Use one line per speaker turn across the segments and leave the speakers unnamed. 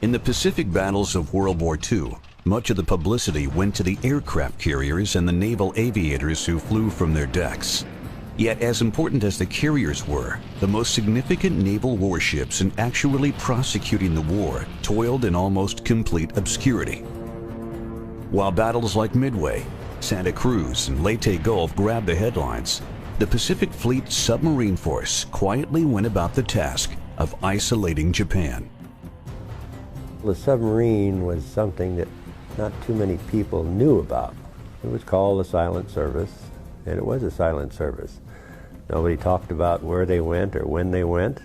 In the Pacific battles of World War II, much of the publicity went to the aircraft carriers and the naval aviators who flew from their decks. Yet, as important as the carriers were, the most significant naval warships in actually prosecuting the war toiled in almost complete obscurity. While battles like Midway, Santa Cruz, and Leyte Gulf grabbed the headlines, the Pacific Fleet Submarine Force quietly went about the task of isolating Japan.
The submarine was something that not too many people knew about. It was called the Silent Service, and it was a silent service. Nobody talked about where they went or when they went,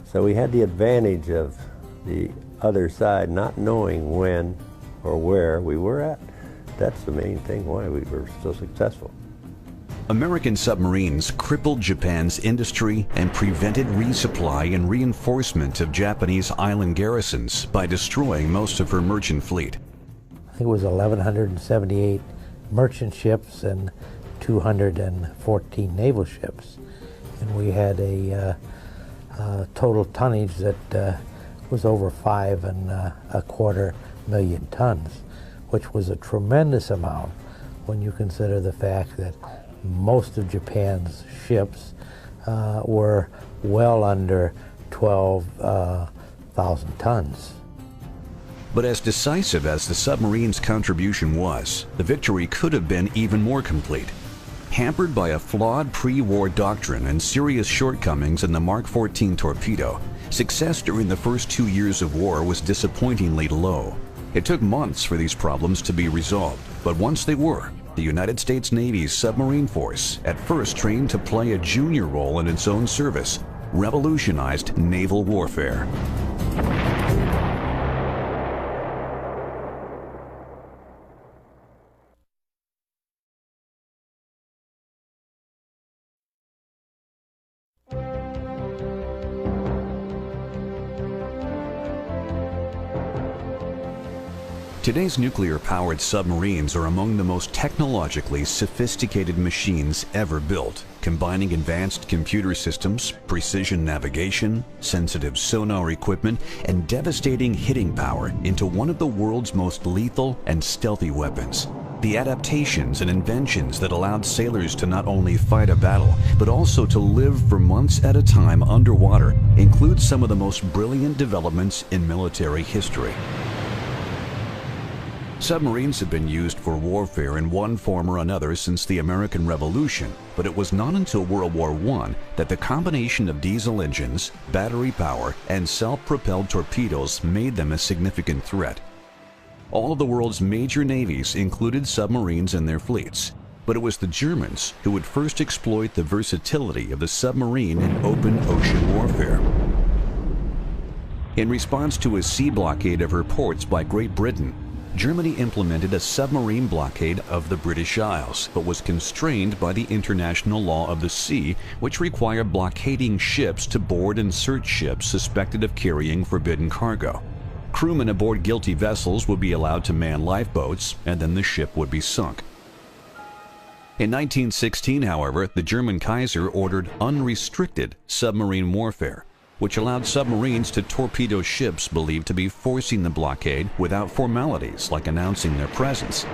so we had the advantage of the other side not knowing when or where we were at. That's the main thing why we were so successful.
American submarines crippled Japan's industry and prevented resupply and reinforcement of Japanese island garrisons by destroying most of her merchant fleet.
I think it was 1,178 merchant ships and 214 naval ships. And we had a total tonnage that was over 5.25 million tons, which was a tremendous amount when you consider the fact that most of Japan's ships were well under 12,000 tons.
But as decisive as the submarine's contribution was, the victory could have been even more complete. Hampered by a flawed pre-war doctrine and serious shortcomings in the Mark 14 torpedo, success during the first 2 years of war was disappointingly low. It took months for these problems to be resolved, but once they were, the United States Navy's submarine force, at first trained to play a junior role in its own service, revolutionized naval warfare. Today's nuclear-powered submarines are among the most technologically sophisticated machines ever built, combining advanced computer systems, precision navigation, sensitive sonar equipment, and devastating hitting power into one of the world's most lethal and stealthy weapons. The adaptations and inventions that allowed sailors to not only fight a battle, but also to live for months at a time underwater include some of the most brilliant developments in military history. Submarines have been used for warfare in one form or another since the American Revolution, but it was not until World War I that the combination of diesel engines, battery power, and self-propelled torpedoes made them a significant threat. All of the world's major navies included submarines in their fleets, but it was the Germans who would first exploit the versatility of the submarine in open ocean warfare. In response to a sea blockade of her ports by Great Britain, Germany implemented a submarine blockade of the British Isles, but was constrained by the international law of the sea, which required blockading ships to board and search ships suspected of carrying forbidden cargo. Crewmen aboard guilty vessels would be allowed to man lifeboats, and then the ship would be sunk. In 1916, however, the German Kaiser ordered unrestricted submarine warfare, which allowed submarines to torpedo ships believed to be forcing the blockade without formalities like announcing their presence.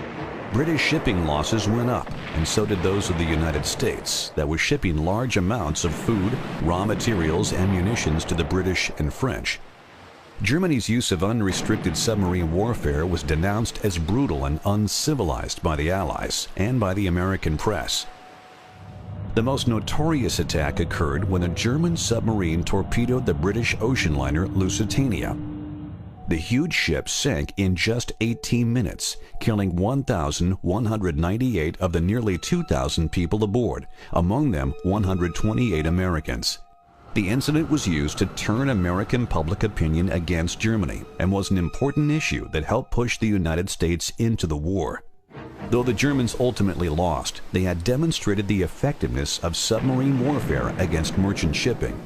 British shipping losses went up, and so did those of the United States, that was shipping large amounts of food, raw materials, and munitions to the British and French. Germany's use of unrestricted submarine warfare was denounced as brutal and uncivilized by the Allies and by the American press. The most notorious attack occurred when a German submarine torpedoed the British ocean liner Lusitania. The huge ship sank in just 18 minutes, killing 1,198 of the nearly 2,000 people aboard, among them 128 Americans. The incident was used to turn American public opinion against Germany and was an important issue that helped push the United States into the war. Though the Germans ultimately lost, they had demonstrated the effectiveness of submarine warfare against merchant shipping.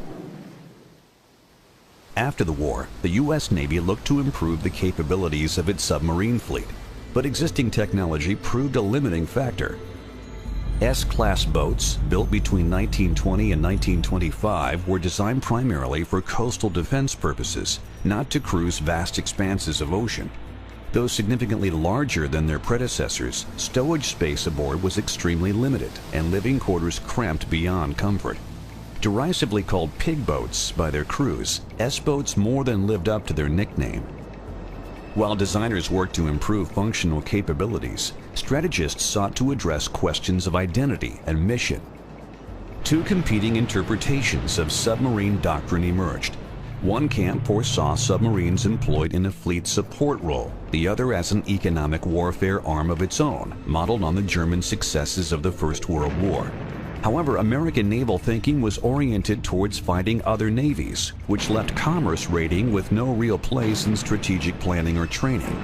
After the war, the U.S. Navy looked to improve the capabilities of its submarine fleet, but existing technology proved a limiting factor. S-class boats, built between 1920 and 1925, were designed primarily for coastal defense purposes, not to cruise vast expanses of ocean. Though significantly larger than their predecessors, stowage space aboard was extremely limited and living quarters cramped beyond comfort. Derisively called pig boats by their crews, S-boats more than lived up to their nickname. While designers worked to improve functional capabilities, strategists sought to address questions of identity and mission. Two competing interpretations of submarine doctrine emerged. One camp foresaw submarines employed in a fleet support role, the other as an economic warfare arm of its own, modeled on the German successes of the First World War. However, American naval thinking was oriented towards fighting other navies, which left commerce raiding with no real place in strategic planning or training.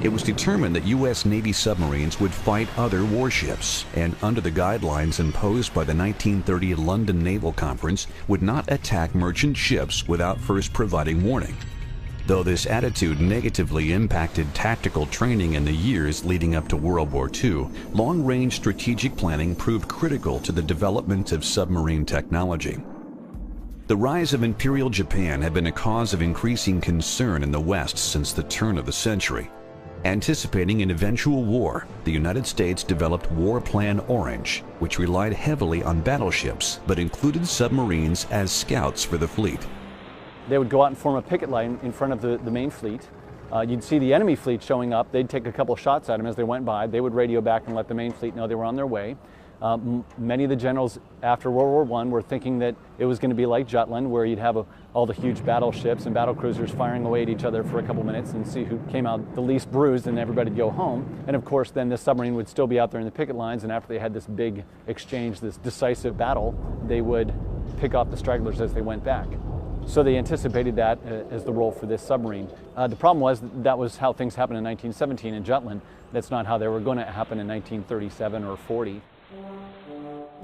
It was determined that U.S. Navy submarines would fight other warships, and under the guidelines imposed by the 1930 London Naval Conference, would not attack merchant ships without first providing warning. Though this attitude negatively impacted tactical training in the years leading up to World War II, long-range strategic planning proved critical to the development of submarine technology. The rise of Imperial Japan had been a cause of increasing concern in the West since the turn of the century. Anticipating an eventual war, the United States developed War Plan Orange, which relied heavily on battleships but included submarines as scouts for the fleet.
They would go out and form a picket line in front of the main fleet. You'd see the enemy fleet showing up. They'd take a couple shots at them as they went by. They would radio back and let the main fleet know they were on their way. Many of the generals after World War I were thinking that it was going to be like Jutland, where you'd have all the huge battleships and battle cruisers firing away at each other for a couple minutes and see who came out the least bruised, and everybody'd go home. And of course, then the submarine would still be out there in the picket lines, and after they had this big exchange, this decisive battle, they would pick off the stragglers as they went back. So they anticipated that as the role for this submarine. The problem was that was how things happened in 1917 in Jutland. That's not how they were going to happen in 1937 or 40.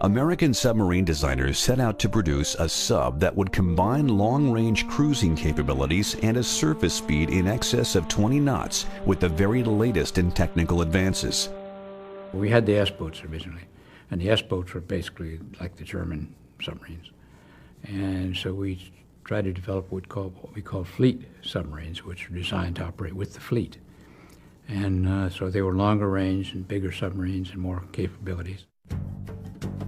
American submarine designers set out to produce a sub that would combine long-range cruising capabilities and a surface speed in excess of 20 knots with the very latest in technical advances.
We had the S-boats originally, and the S-boats were basically like the German submarines. And so we tried to develop what we call fleet submarines, which were designed to operate with the fleet. And so they were longer range and bigger submarines and more capabilities.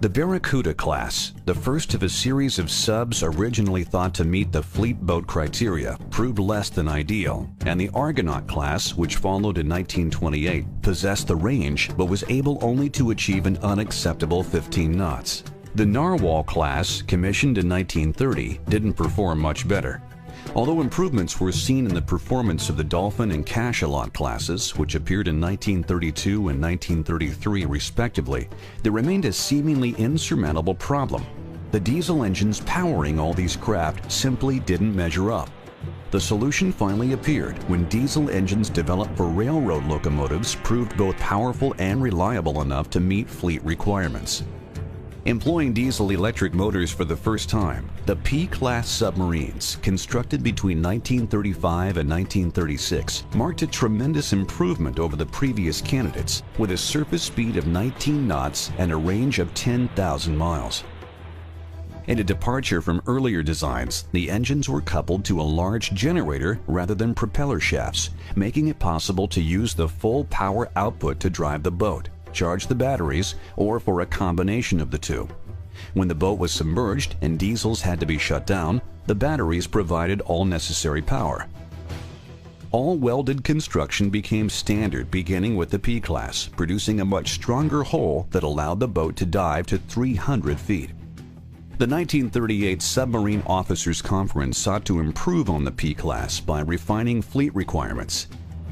The Barracuda class, the first of a series of subs originally thought to meet the fleet boat criteria, proved less than ideal, and the Argonaut class, which followed in 1928, possessed the range but was able only to achieve an unacceptable 15 knots. The Narwhal class, commissioned in 1930, didn't perform much better. Although improvements were seen in the performance of the Dolphin and Cachalot classes, which appeared in 1932 and 1933 respectively, there remained a seemingly insurmountable problem. The diesel engines powering all these craft simply didn't measure up. The solution finally appeared when diesel engines developed for railroad locomotives proved both powerful and reliable enough to meet fleet requirements. Employing diesel-electric motors for the first time, the P-class submarines, constructed between 1935 and 1936, marked a tremendous improvement over the previous candidates, with a surface speed of 19 knots and a range of 10,000 miles. In a departure from earlier designs, the engines were coupled to a large generator rather than propeller shafts, making it possible to use the full power output to drive the boat, charge the batteries, or for a combination of the two. When the boat was submerged and diesels had to be shut down, the batteries provided all necessary power. All welded construction became standard beginning with the P-class, producing a much stronger hull that allowed the boat to dive to 300 feet. The 1938 Submarine Officers Conference sought to improve on the P-class by refining fleet requirements.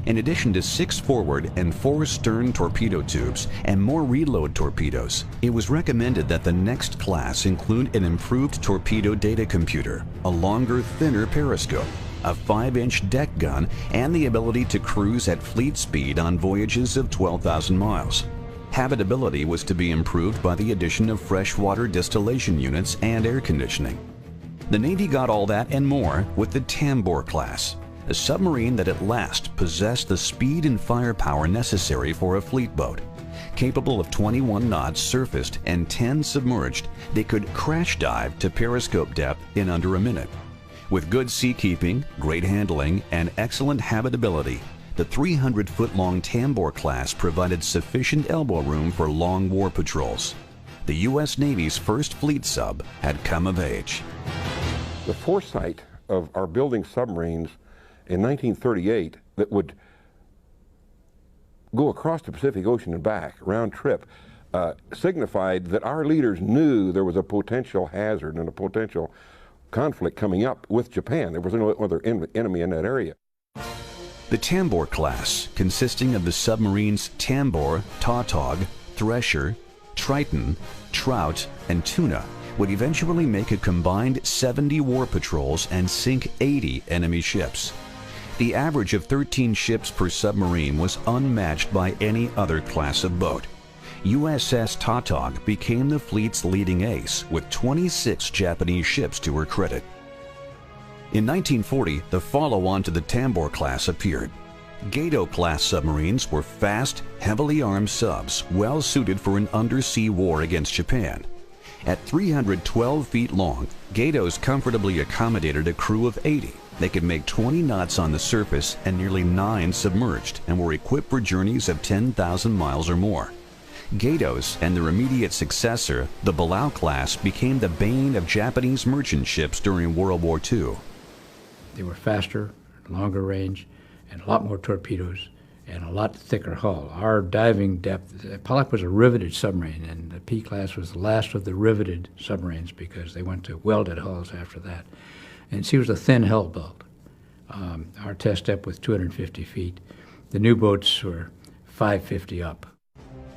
In addition to 6 forward and 4 stern torpedo tubes and more reload torpedoes, it was recommended that the next class include an improved torpedo data computer, a longer, thinner periscope, a 5-inch deck gun, and the ability to cruise at fleet speed on voyages of 12,000 miles. Habitability was to be improved by the addition of freshwater distillation units and air conditioning. The Navy got all that and more with the Tambor class, a submarine that at last possessed the speed and firepower necessary for a fleet boat. Capable of 21 knots surfaced and 10 submerged, they could crash dive to periscope depth in under a minute. With good seakeeping, great handling, and excellent habitability, the 300-foot-long Tambor class provided sufficient elbow room for long war patrols. The U.S. Navy's first fleet sub had come of age.
The foresight of our building submarines in 1938 that would go across the Pacific Ocean and back, round trip, signified that our leaders knew there was a potential hazard and a potential conflict coming up with Japan. There was no other enemy in that area.
The Tambor class, consisting of the submarines Tambor, Tautog, Thresher, Triton, Trout, and Tuna, would eventually make a combined 70 war patrols and sink 80 enemy ships. The average of 13 ships per submarine was unmatched by any other class of boat. USS Tautog became the fleet's leading ace, with 26 Japanese ships to her credit. In 1940, the follow-on to the Tambor class appeared. Gato-class submarines were fast, heavily armed subs, well suited for an undersea war against Japan. At 312 feet long, Gatos comfortably accommodated a crew of 80. They could make 20 knots on the surface and nearly 9 submerged, and were equipped for journeys of 10,000 miles or more. Gatos and their immediate successor, the Balao class, became the bane of Japanese merchant ships during World War II.
They were faster, longer range, and a lot more torpedoes, and a lot thicker hull. Our diving depth, Pollock was a riveted submarine, and the P-class was the last of the riveted submarines because they went to welded hulls after that. And she was a thin hull build. Our test depth was 250 feet. The new boats were 550 up.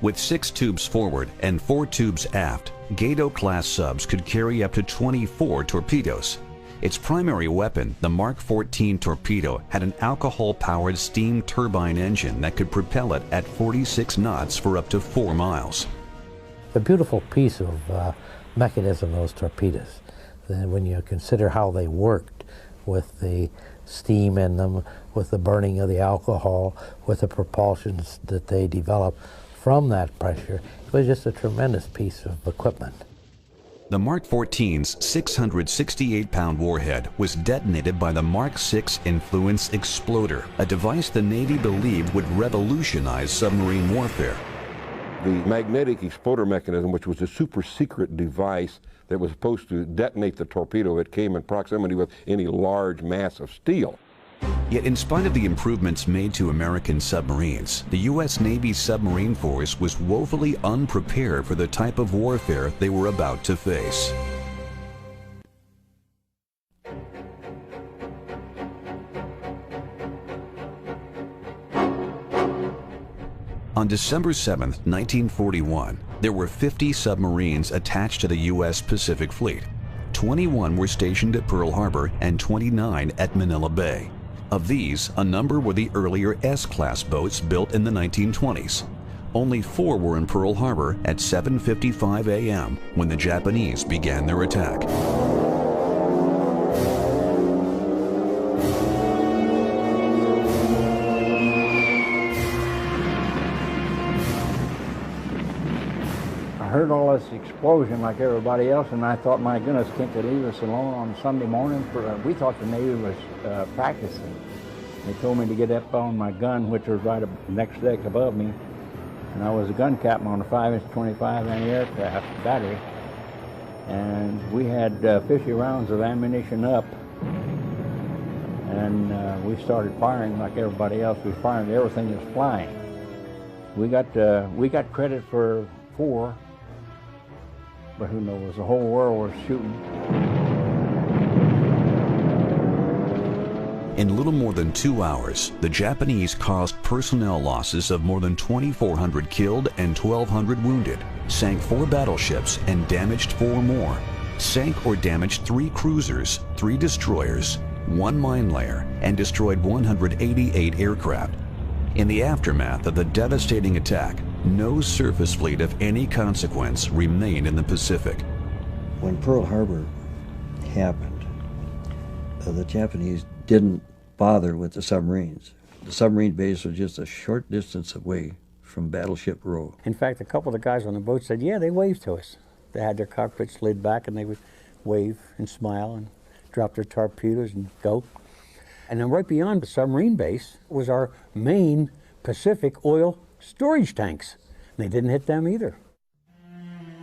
With 6 tubes forward and 4 tubes aft, Gato-class subs could carry up to 24 torpedoes. Its primary weapon, the Mark 14 torpedo, had an alcohol-powered steam turbine engine that could propel it at 46 knots for up to 4 miles.
A beautiful piece of mechanism, those torpedoes. Then when you consider how they worked with the steam in them, with the burning of the alcohol, with the propulsions that they developed from that pressure, it was just a tremendous piece of equipment.
The Mark 14's 668-pound warhead was detonated by the Mark 6 Influence Exploder, a device the Navy believed would revolutionize submarine warfare.
The magnetic exploder mechanism, which was a super secret device that was supposed to detonate the torpedo if it came in proximity with any large mass of steel.
Yet in spite of the improvements made to American submarines, the U.S. Navy submarine force was woefully unprepared for the type of warfare they were about to face. On December 7, 1941, there were 50 submarines attached to the U.S. Pacific Fleet. 21 were stationed at Pearl Harbor and 29 at Manila Bay. Of these, a number were the earlier S-class boats built in the 1920s. Only 4 were in Pearl Harbor at 7:55 a.m. when the Japanese began their attack.
I heard all this explosion like everybody else, and I thought, my goodness, can't they leave us alone on Sunday morning? We thought the Navy was practicing. They told me to get up on my gun, which was right up next deck above me, and I was a gun captain on a 5-inch 25 anti-aircraft battery, and we had 50 rounds of ammunition up, and we started firing like everybody else. We fired everything that was flying. We got credit for 4. But who knows, the whole world was shooting.
In little more than 2 hours, the Japanese caused personnel losses of more than 2,400 killed and 1,200 wounded, sank 4 battleships and damaged 4 more, sank or damaged 3 cruisers, 3 destroyers, 1 mine layer, and destroyed 188 aircraft. In the aftermath of the devastating attack, no surface fleet of any consequence remained in the Pacific.
When Pearl Harbor happened, the Japanese didn't bother with the submarines. The submarine base was just a short distance away from Battleship Row.
In fact, a couple of the guys on the boat said, yeah, they waved to us. They had their cockpit slid back and they would wave and smile and drop their torpedoes and go. And then right beyond the submarine base was our main Pacific oil storage tanks. They didn't hit them either.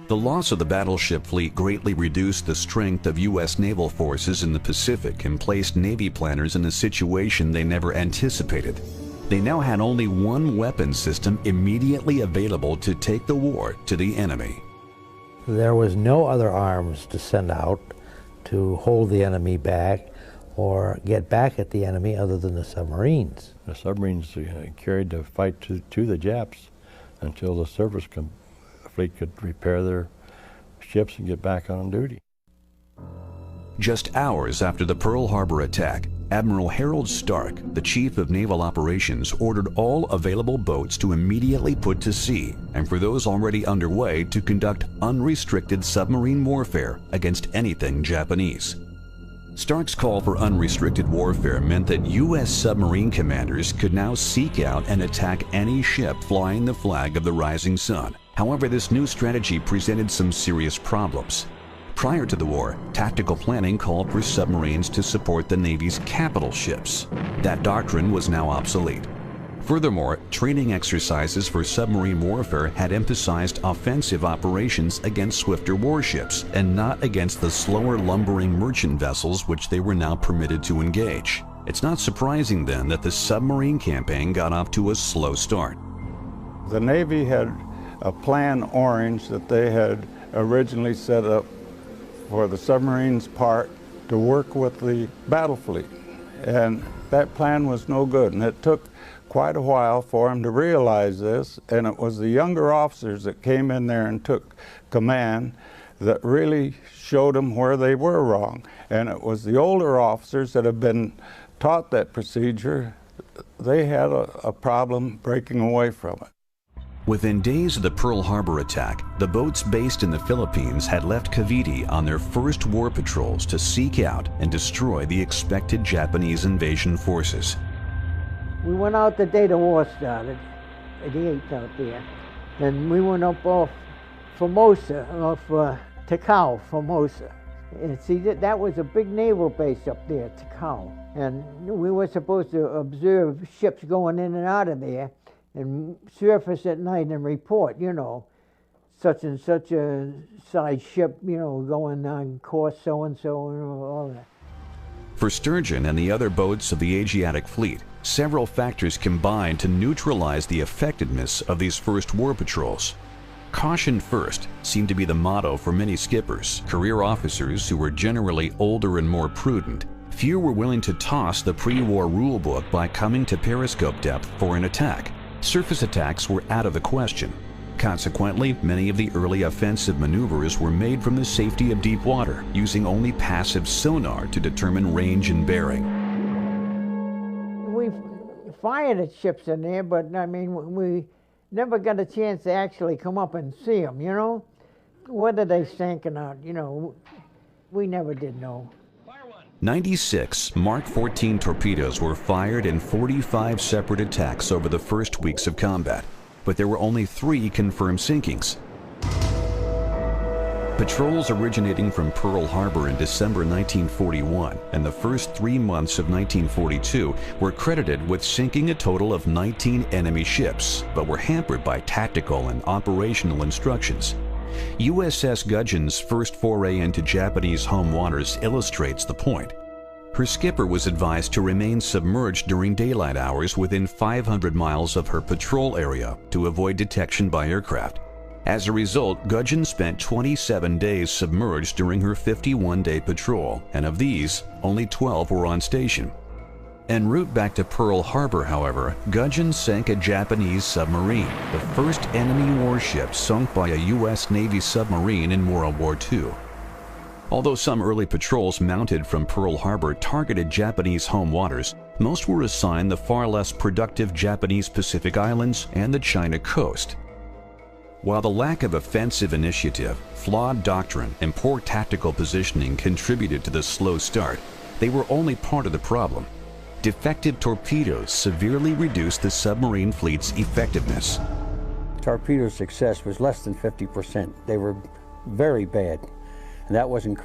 The loss of the battleship fleet greatly reduced the strength of U.S. naval forces in the Pacific and placed Navy planners in a situation they never anticipated. They now had only one weapon system immediately available to take the war to the enemy.
There was no other arms to send out to hold the enemy back or get back at the enemy other than the submarines.
The submarines carried the fight to the Japs until the surface fleet could repair their ships and get back on duty.
Just hours after the Pearl Harbor attack, Admiral Harold Stark, the Chief of Naval Operations, ordered all available boats to immediately put to sea, and for those already underway to conduct unrestricted submarine warfare against anything Japanese. Stark's call for unrestricted warfare meant that U.S. submarine commanders could now seek out and attack any ship flying the flag of the rising sun. However, this new strategy presented some serious problems. Prior to the war, tactical planning called for submarines to support the Navy's capital ships. That doctrine was now obsolete. Furthermore, training exercises for submarine warfare had emphasized offensive operations against swifter warships and not against the slower lumbering merchant vessels which they were now permitted to engage. It's not surprising then that the submarine campaign got off to a slow start.
The Navy had a Plan Orange that they had originally set up for the submarines part to work with the battle fleet. And that plan was no good, and it took quite a while for them to realize this, and it was the younger officers that came in there and took command that really showed them where they were wrong. And it was the older officers that had been taught that procedure, they had a problem breaking away from it.
Within days of the Pearl Harbor attack, the boats based in the Philippines had left Cavite on their first war patrols to seek out and destroy the expected Japanese invasion forces.
We went out the day the war started, the 8th out there, and we went up off Formosa, off Ticao, Formosa. And see, that was a big naval base up there, Ticao. And we were supposed to observe ships going in and out of there and surface at night and report, you know, such and such a size ship, you know, going on course so-and-so and all that.
For Sturgeon and the other boats of the Asiatic Fleet, several factors combined to neutralize the effectiveness of these first war patrols. Caution first seemed to be the motto for many skippers, career officers who were generally older and more prudent. Few were willing to toss the pre-war rulebook by coming to periscope depth for an attack. Surface attacks were out of the question. Consequently, many of the early offensive maneuvers were made from the safety of deep water, using only passive sonar to determine range and bearing.
We fired at ships in there, but I mean, we never got a chance to actually come up and see them, you know? Whether they sank or not, you know, we never did know.
96 Mark 14 torpedoes were fired in 45 separate attacks over the first weeks of combat, but there were only 3 confirmed sinkings. Patrols originating from Pearl Harbor in December 1941 and the first 3 months of 1942 were credited with sinking a total of 19 enemy ships, but were hampered by tactical and operational instructions. USS Gudgeon's first foray into Japanese home waters illustrates the point. Her skipper was advised to remain submerged during daylight hours within 500 miles of her patrol area to avoid detection by aircraft. As a result, Gudgeon spent 27 days submerged during her 51-day patrol, and of these, only 12 were on station. En route back to Pearl Harbor, however, Gudgeon sank a Japanese submarine, the first enemy warship sunk by a U.S. Navy submarine in World War II. Although some early patrols mounted from Pearl Harbor targeted Japanese home waters, most were assigned the far less productive Japanese Pacific Islands and the China coast. While the lack of offensive initiative, flawed doctrine, and poor tactical positioning contributed to the slow start, they were only part of the problem. Defective torpedoes severely reduced the submarine fleet's effectiveness.
torpedo success was less than 50%. They were very bad. And that wasn't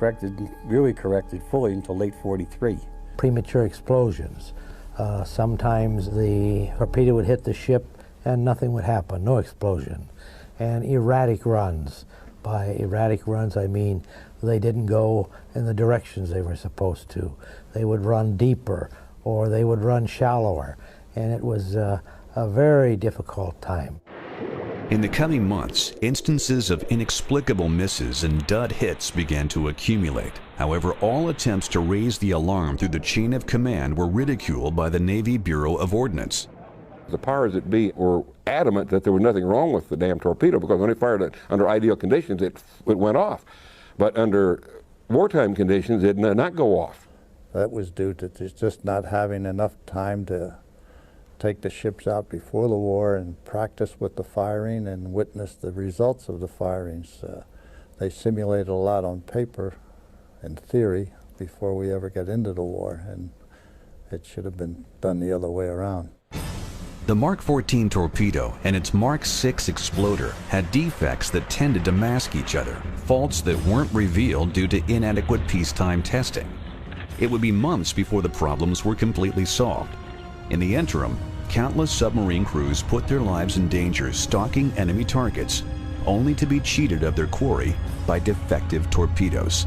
really corrected fully until late 43.
Premature explosions. Sometimes the torpedo would hit the ship and nothing would happen, no explosion. And erratic runs. By erratic runs, I mean they didn't go in the directions they were supposed to. They would run deeper or they would run shallower. And it was a very difficult time.
In the coming months, instances of inexplicable misses and dud hits began to accumulate. However, all attempts to raise the alarm through the chain of command were ridiculed by the Navy Bureau of Ordnance.
The powers that be were adamant that there was nothing wrong with the damn torpedo, because when they fired it under ideal conditions, it went off. But under wartime conditions, it did not go off.
That was due to just not having enough time to take the ships out before the war and practice with the firing and witness the results of the firings. They simulated a lot on paper and theory before we ever get into the war, and it should have been done the other way around.
The Mark 14 torpedo and its Mark 6 exploder had defects that tended to mask each other, faults that weren't revealed due to inadequate peacetime testing. It would be months before the problems were completely solved. In the interim, countless submarine crews put their lives in danger stalking enemy targets, only to be cheated of their quarry by defective torpedoes.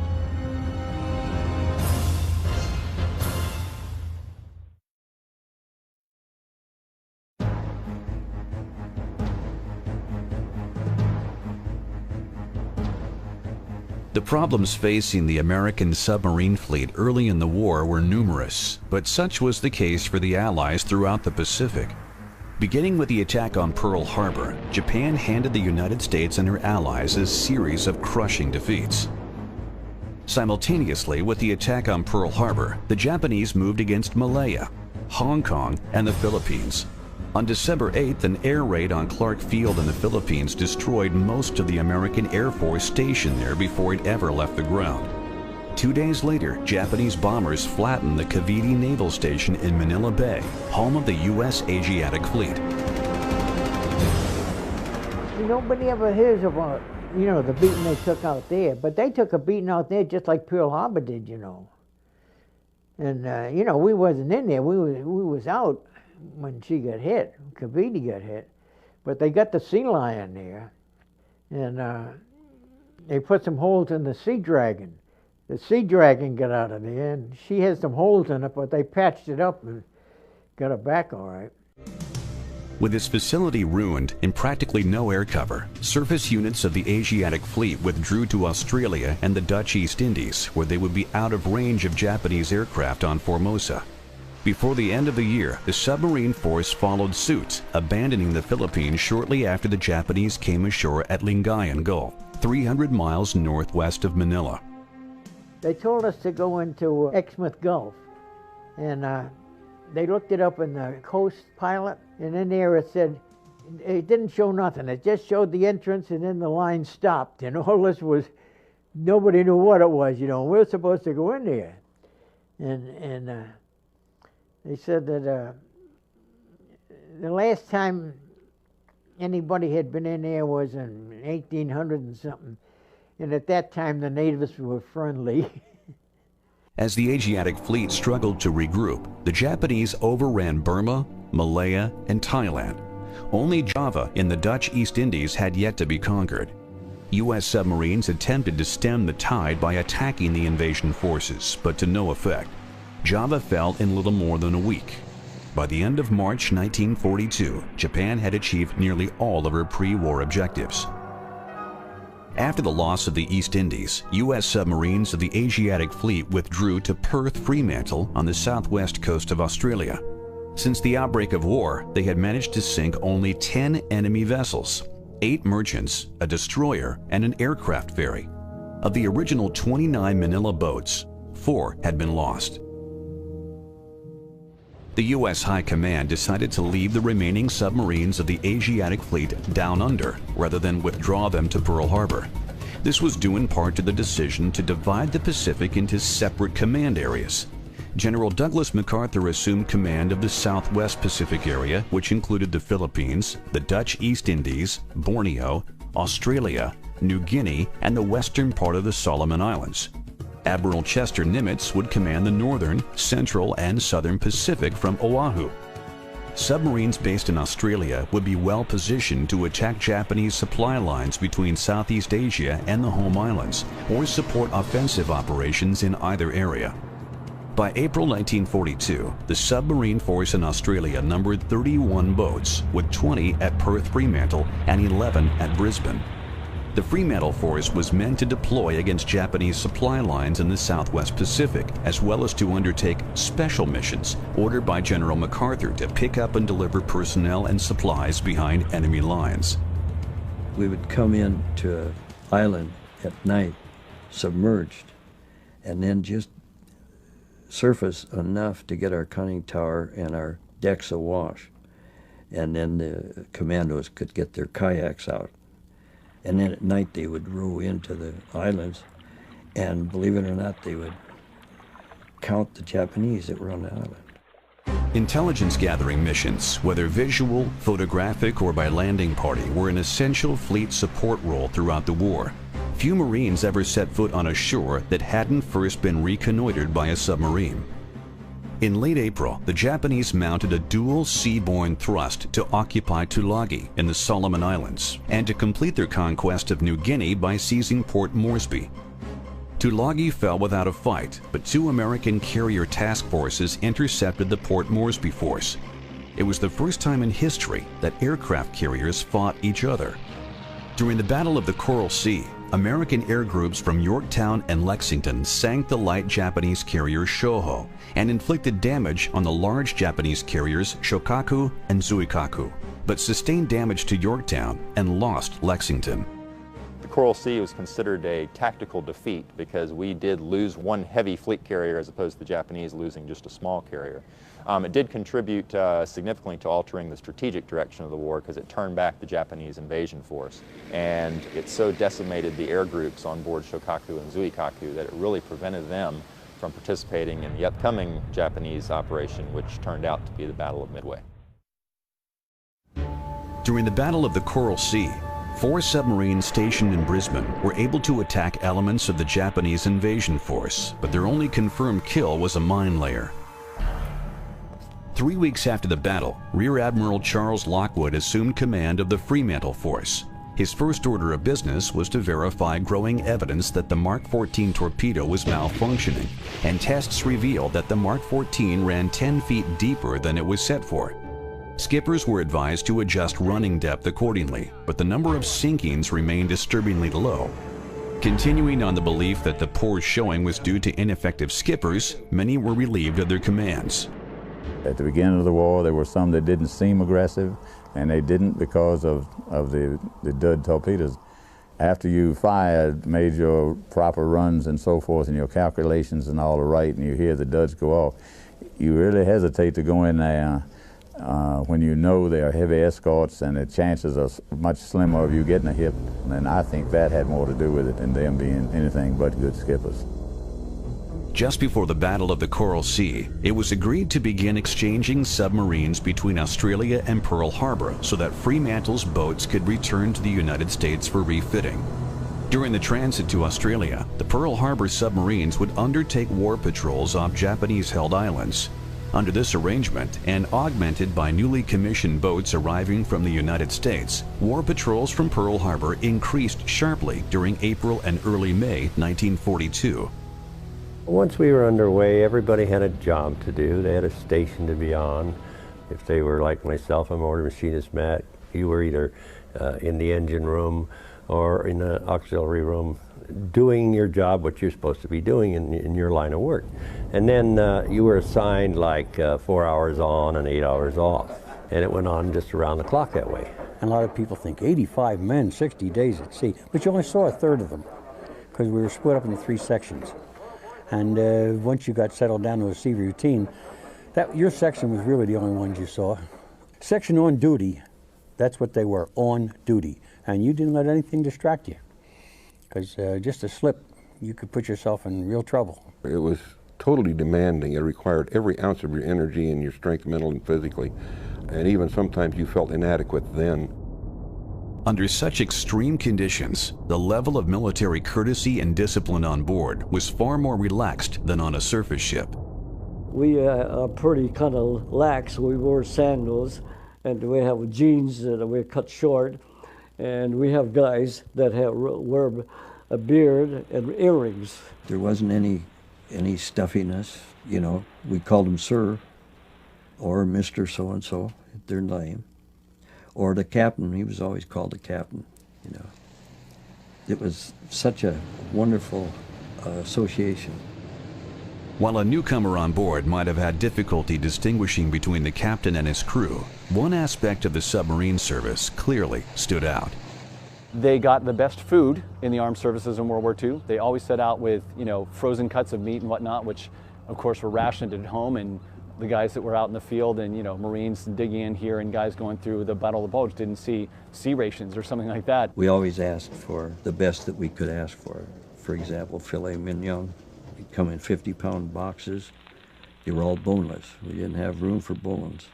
The problems facing the American submarine fleet early in the war were numerous, but such was the case for the Allies throughout the Pacific. Beginning with the attack on Pearl Harbor, Japan handed the United States and her allies a series of crushing defeats. Simultaneously with the attack on Pearl Harbor, the Japanese moved against Malaya, Hong Kong, and the Philippines. On December 8th, an air raid on Clark Field in the Philippines destroyed most of the American Air Force stationed there before it ever left the ground. 2 days later, Japanese bombers flattened the Cavite Naval Station in Manila Bay, home of the U.S. Asiatic Fleet.
Nobody ever hears about, the beating they took out there, but they took a beating out there just like Pearl Harbor did, And, we wasn't in there, we was out when she got hit, Cavite got hit, but they got the Sea Lion there, and they put some holes in the Sea Dragon. The Sea Dragon got out of there, and she had some holes in it, but they patched it up and got her back all right.
With its facility ruined and practically no air cover, surface units of the Asiatic Fleet withdrew to Australia and the Dutch East Indies, where they would be out of range of Japanese aircraft on Formosa. Before the end of the year, the submarine force followed suit, abandoning the Philippines shortly after the Japanese came ashore at Lingayen Gulf, 300 miles northwest of Manila.
They told us to go into Exmouth Gulf, and they looked it up in the Coast Pilot, and in there it said, it didn't show nothing, it just showed the entrance and then the line stopped, and all this was, nobody knew what it was, we're supposed to go in there. And they said that the last time anybody had been in there was in 1800 and something, and at that time the natives were friendly.
As the Asiatic Fleet struggled to regroup, the Japanese overran Burma, Malaya, and Thailand. Only Java in the Dutch East Indies had yet to be conquered. U.S. submarines attempted to stem the tide by attacking the invasion forces, but to no effect. Java fell in little more than a week. By the end of March 1942, Japan had achieved nearly all of her pre-war objectives. After the loss of the East Indies, U.S. submarines of the Asiatic Fleet withdrew to Perth Fremantle on the southwest coast of Australia. Since the outbreak of war, they had managed to sink only 10 enemy vessels, 8 merchants, a destroyer, and an aircraft ferry. Of the original 29 Manila boats, 4 had been lost. The U.S. High Command decided to leave the remaining submarines of the Asiatic Fleet down under rather than withdraw them to Pearl Harbor. This was due in part to the decision to divide the Pacific into separate command areas. General Douglas MacArthur assumed command of the Southwest Pacific area, which included the Philippines, the Dutch East Indies, Borneo, Australia, New Guinea, and the western part of the Solomon Islands. Admiral Chester Nimitz would command the northern, central, and southern Pacific from Oahu. Submarines based in Australia would be well positioned to attack Japanese supply lines between Southeast Asia and the home islands, or support offensive operations in either area. By April 1942, the submarine force in Australia numbered 31 boats, with 20 at Perth Fremantle and 11 at Brisbane. The Fremantle force was meant to deploy against Japanese supply lines in the Southwest Pacific, as well as to undertake special missions ordered by General MacArthur to pick up and deliver personnel and supplies behind enemy lines.
We would come in to an island at night, submerged, and then just surface enough to get our conning tower and our decks awash. And then the commandos could get their kayaks out. And then at night they would row into the islands, and believe it or not, they would count the Japanese that were on the island.
Intelligence gathering missions, whether visual, photographic, or by landing party, were an essential fleet support role throughout the war. Few Marines ever set foot on a shore that hadn't first been reconnoitered by a submarine. In late April, the Japanese mounted a dual seaborne thrust to occupy Tulagi in the Solomon Islands and to complete their conquest of New Guinea by seizing Port Moresby. Tulagi fell without a fight, but 2 American carrier task forces intercepted the Port Moresby force. It was the first time in history that aircraft carriers fought each other. During the Battle of the Coral Sea, American air groups from Yorktown and Lexington sank the light Japanese carrier Shoho and inflicted damage on the large Japanese carriers Shokaku and Zuikaku, but sustained damage to Yorktown and lost Lexington.
The Coral Sea was considered a tactical defeat because we did lose one heavy fleet carrier as opposed to the Japanese losing just a small carrier. It did contribute significantly to altering the strategic direction of the war because it turned back the Japanese invasion force. And it so decimated the air groups on board Shokaku and Zuikaku that it really prevented them from participating in the upcoming Japanese operation, which turned out to be the Battle of Midway.
During the Battle of the Coral Sea, 4 submarines stationed in Brisbane were able to attack elements of the Japanese invasion force, but their only confirmed kill was a mine layer. 3 weeks after the battle, Rear Admiral Charles Lockwood assumed command of the Fremantle force. His first order of business was to verify growing evidence that the Mark 14 torpedo was malfunctioning, and tests revealed that the Mark 14 ran 10 feet deeper than it was set for. Skippers were advised to adjust running depth accordingly, but the number of sinkings remained disturbingly low. Continuing on the belief that the poor showing was due to ineffective skippers, many were relieved of their commands.
At the beginning of the war, there were some that didn't seem aggressive, and they didn't because of the dud torpedoes. After you fired, made your proper runs and so forth, and your calculations and all are right, and you hear the duds go off, you really hesitate to go in there when you know they are heavy escorts and the chances are much slimmer of you getting a hit. And I think that had more to do with it than them being anything but good skippers.
Just before the Battle of the Coral Sea, it was agreed to begin exchanging submarines between Australia and Pearl Harbor so that Fremantle's boats could return to the United States for refitting. During the transit to Australia, the Pearl Harbor submarines would undertake war patrols off Japanese-held islands. Under this arrangement, and augmented by newly commissioned boats arriving from the United States, war patrols from Pearl Harbor increased sharply during April and early May 1942.
Once we were underway, everybody had a job to do. They had a station to be on. If they were like myself, I'm order machinist Matt, you were either in the engine room or in the auxiliary room doing your job, what you're supposed to be doing in your line of work. And then you were assigned like 4 hours on and 8 hours off. And it went on just around the clock that way.
And a lot of people think 85 men, 60 days at sea, but you only saw a third of them because we were split up into 3 sections. And once you got settled down to a sea routine, your section was really the only ones you saw. Section on duty, that's what they were, on duty. And you didn't let anything distract you, because just a slip, you could put yourself in real trouble.
It was totally demanding. It required every ounce of your energy and your strength, mentally and physically, and even sometimes you felt inadequate then.
Under such extreme conditions, the level of military courtesy and discipline on board was far more relaxed than on a surface ship.
We are pretty kind of lax. We wear sandals, and we have jeans that we cut short, and we have guys that wear a beard and earrings.
There wasn't any stuffiness, you know. We called them sir, or Mr. So-and-so, their name. Or the captain, he was always called the captain, you know. It was such a wonderful association.
While a newcomer on board might have had difficulty distinguishing between the captain and his crew, one aspect of the submarine service clearly stood out.
They got the best food in the armed services in World War II. They always set out with, you know, frozen cuts of meat and whatnot, which of course were rationed at home, and the guys that were out in the field and, you know, Marines digging in here and guys going through the Battle of the Bulge didn't see sea rations or something like that.
We always asked for the best that we could ask for. For example, filet mignon. They'd come in 50-pound boxes. They were all boneless. We didn't have room for bones.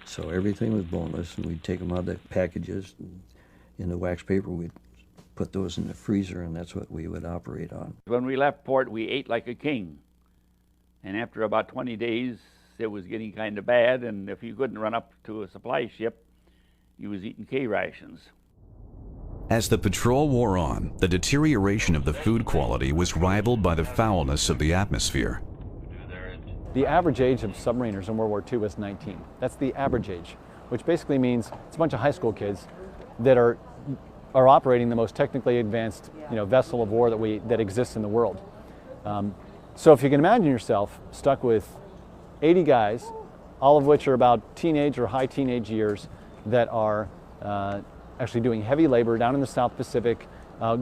So everything was boneless, and we'd take them out of the packages. And in the wax paper, we'd put those in the freezer, and that's what we would operate on.
When we left port, we ate like a king. And after about 20 days, it was getting kind of bad, and if you couldn't run up to a supply ship, you was eating K rations.
As the patrol wore on, the deterioration of the food quality was rivaled by the foulness of the atmosphere.
The average age of submariners in World War II was 19. That's the average age, which basically means it's a bunch of high school kids that are operating the most technically advanced, you know, vessel of war that exists in the world. So if you can imagine yourself stuck with 80 guys, all of which are about teenage or high teenage years, that are actually doing heavy labor down in the South Pacific,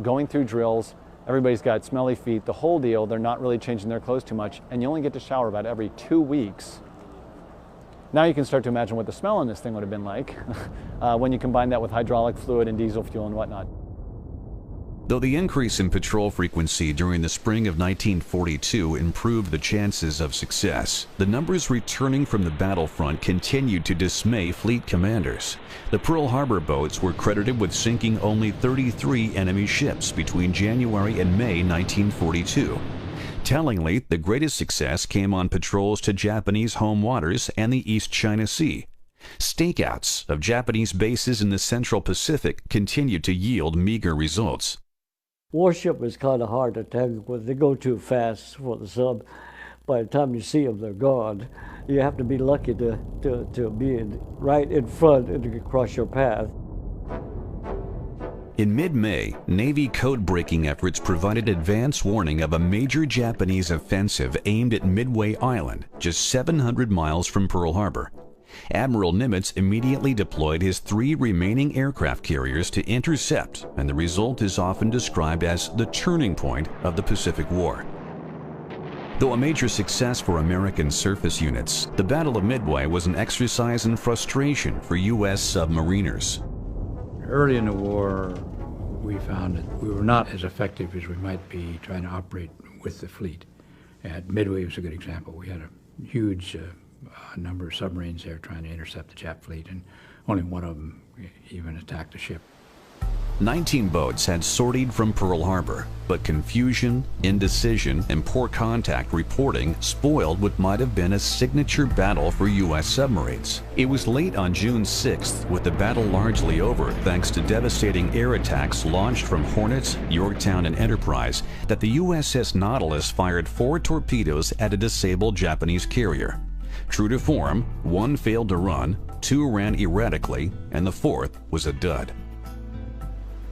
going through drills. Everybody's got smelly feet, the whole deal. They're not really changing their clothes too much, and you only get to shower about every 2 weeks. Now you can start to imagine what the smell in this thing would have been like when you combine that with hydraulic fluid and diesel fuel and whatnot.
Though the increase in patrol frequency during the spring of 1942 improved the chances of success, the numbers returning from the battlefront continued to dismay fleet commanders. The Pearl Harbor boats were credited with sinking only 33 enemy ships between January and May 1942. Tellingly, the greatest success came on patrols to Japanese home waters and the East China Sea. Stakeouts of Japanese bases in the Central Pacific continued to yield meager results.
Warship is kind of hard to tangle with. They go too fast for the sub. By the time you see them, they're gone. You have to be lucky to be right in front and to cross your path.
In mid-May, Navy code-breaking efforts provided advance warning of a major Japanese offensive aimed at Midway Island, just 700 miles from Pearl Harbor. Admiral Nimitz immediately deployed his 3 remaining aircraft carriers to intercept, and the result is often described as the turning point of the Pacific War. Though a major success for American surface units, the Battle of Midway was an exercise in frustration for U.S. submariners.
Early in the war, we found that we were not as effective as we might be trying to operate with the fleet. At Midway was a good example. We had a huge number of submarines there trying to intercept the Jap fleet, and only one of them even attacked a ship.
19 boats had sortied from Pearl Harbor, but confusion, indecision, and poor contact reporting spoiled what might have been a signature battle for U.S. submarines. It was late on June 6th, with the battle largely over thanks to devastating air attacks launched from Hornets, Yorktown, and Enterprise, that the USS Nautilus fired 4 torpedoes at a disabled Japanese carrier. True to form, 1 failed to run, 2 ran erratically, and the 4th was a dud.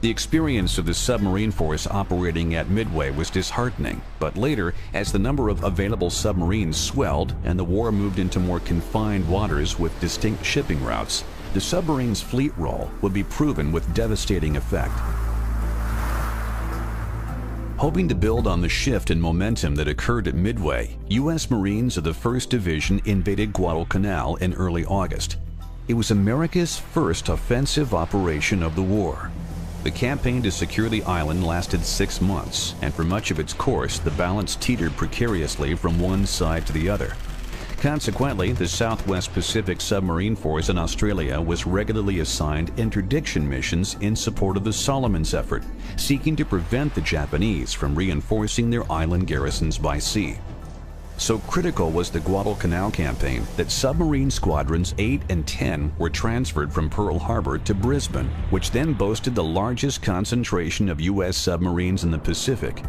The experience of the submarine force operating at Midway was disheartening, but later, as the number of available submarines swelled and the war moved into more confined waters with distinct shipping routes, the submarine's fleet role would be proven with devastating effect. Hoping to build on the shift in momentum that occurred at Midway, U.S. Marines of the 1st Division invaded Guadalcanal in early August. It was America's first offensive operation of the war. The campaign to secure the island lasted 6 months, and for much of its course, the balance teetered precariously from one side to the other. Consequently, the Southwest Pacific Submarine Force in Australia was regularly assigned interdiction missions in support of the Solomons effort, seeking to prevent the Japanese from reinforcing their island garrisons by sea. So critical was the Guadalcanal campaign that submarine squadrons 8 and 10 were transferred from Pearl Harbor to Brisbane, which then boasted the largest concentration of U.S. submarines in the Pacific.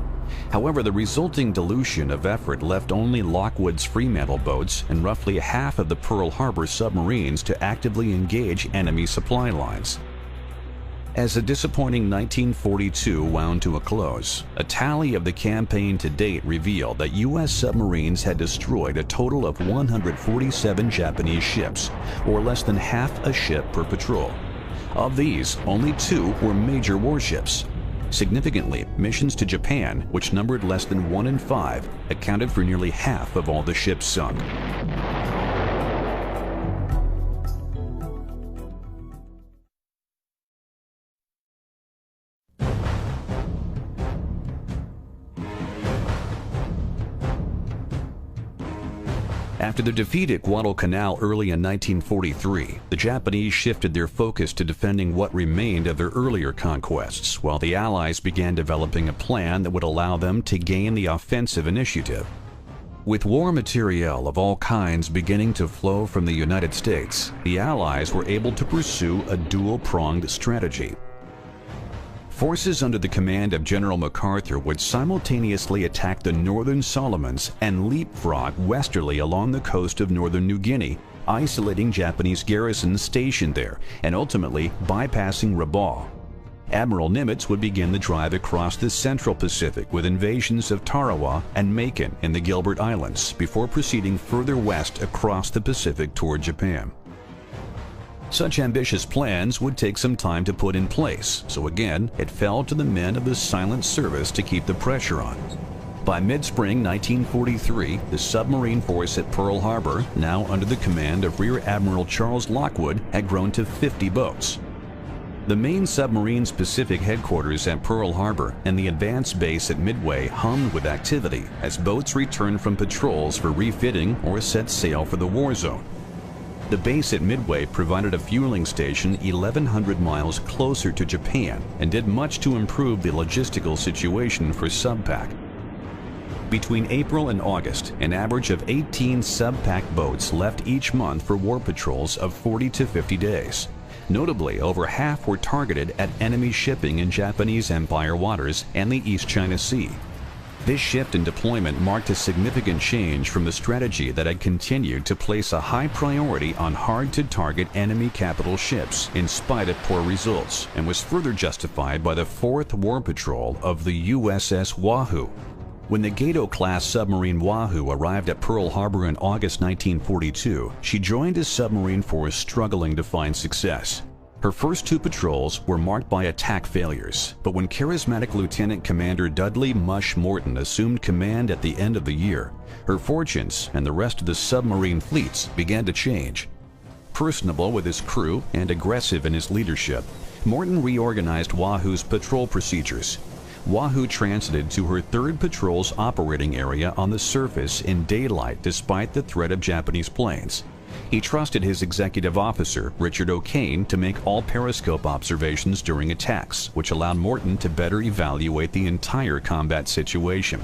However, the resulting dilution of effort left only Lockwood's Fremantle boats and roughly half of the Pearl Harbor submarines to actively engage enemy supply lines. As the disappointing 1942 wound to a close, a tally of the campaign to date revealed that U.S. submarines had destroyed a total of 147 Japanese ships, or less than half a ship per patrol. Of these, only 2 were major warships. Significantly, missions to Japan, which numbered less than 1 in 5, accounted for nearly half of all the ships sunk. After the defeat at Guadalcanal early in 1943, the Japanese shifted their focus to defending what remained of their earlier conquests, while the Allies began developing a plan that would allow them to gain the offensive initiative. With war materiel of all kinds beginning to flow from the United States, the Allies were able to pursue a dual-pronged strategy. Forces under the command of General MacArthur would simultaneously attack the northern Solomons and leapfrog westerly along the coast of northern New Guinea, isolating Japanese garrisons stationed there and ultimately bypassing Rabaul. Admiral Nimitz would begin the drive across the central Pacific with invasions of Tarawa and Macon in the Gilbert Islands before proceeding further west across the Pacific toward Japan. Such ambitious plans would take some time to put in place, so again, it fell to the men of the Silent Service to keep the pressure on. By mid-spring 1943, the submarine force at Pearl Harbor, now under the command of Rear Admiral Charles Lockwood, had grown to 50 boats. The main submarine's Pacific headquarters at Pearl Harbor and the advanced base at Midway hummed with activity as boats returned from patrols for refitting or set sail for the war zone. The base at Midway provided a fueling station 1,100 miles closer to Japan and did much to improve the logistical situation for SubPac. Between April and August, an average of 18 SubPac boats left each month for war patrols of 40 to 50 days. Notably, over half were targeted at enemy shipping in Japanese Empire waters and the East China Sea. This shift in deployment marked a significant change from the strategy that had continued to place a high priority on hard-to-target enemy capital ships in spite of poor results, and was further justified by the 4th War Patrol of the USS Wahoo. When the Gato-class submarine Wahoo arrived at Pearl Harbor in August 1942, she joined a submarine force struggling to find success. Her first 2 patrols were marked by attack failures, but when charismatic Lieutenant Commander Dudley Mush Morton assumed command at the end of the year, her fortunes and the rest of the submarine fleets began to change. Personable with his crew and aggressive in his leadership, Morton reorganized Wahoo's patrol procedures. Wahoo transited to her 3rd patrol's operating area on the surface in daylight despite the threat of Japanese planes. He trusted his executive officer, Richard O'Kane, to make all periscope observations during attacks, which allowed Morton to better evaluate the entire combat situation.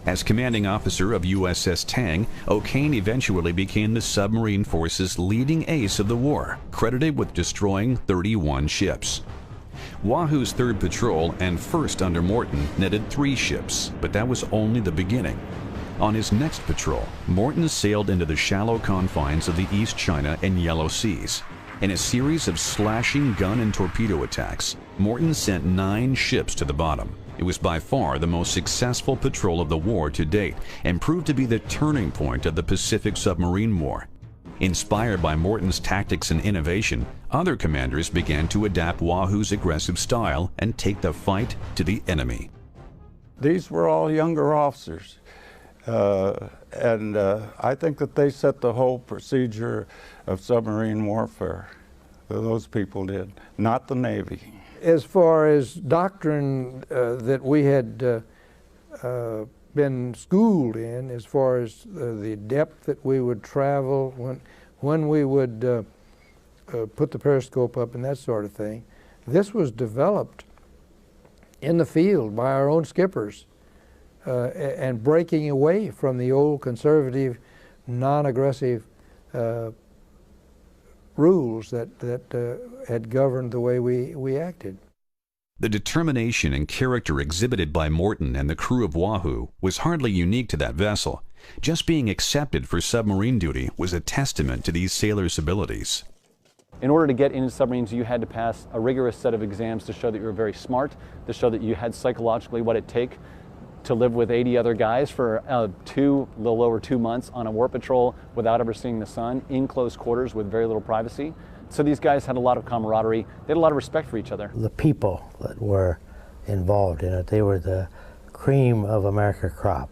As commanding officer of USS Tang, O'Kane eventually became the submarine force's leading ace of the war, credited with destroying 31 ships. Wahoo's 3rd patrol and 1st under Morton netted 3 ships, but that was only the beginning. On his next patrol, Morton sailed into the shallow confines of the East China and Yellow Seas. In a series of slashing gun and torpedo attacks, Morton sent 9 ships to the bottom. It was by far the most successful patrol of the war to date and proved to be the turning point of the Pacific Submarine War. Inspired by Morton's tactics and innovation, other commanders began to adapt Wahoo's aggressive style and take the fight to the enemy.
These were all younger officers. I think that they set the whole procedure of submarine warfare. Those people did, not the Navy.
As far as doctrine that we had been schooled in, as far as the depth that we would travel, when we would put the periscope up and that sort of thing, this was developed in the field by our own skippers and breaking away from the old conservative, non-aggressive rules that had governed the way we acted.
The determination and character exhibited by Morton and the crew of Wahoo was hardly unique to that vessel. Just being accepted for submarine duty was a testament to these sailors' abilities.
In order to get into submarines, you had to pass a rigorous set of exams to show that you were very smart, to show that you had psychologically what it take to live with 80 other guys for a little over 2 months on a war patrol without ever seeing the sun, in close quarters with very little privacy. So these guys had a lot of camaraderie. They had a lot of respect for each other.
The people that were involved in it, they were the cream of America crop.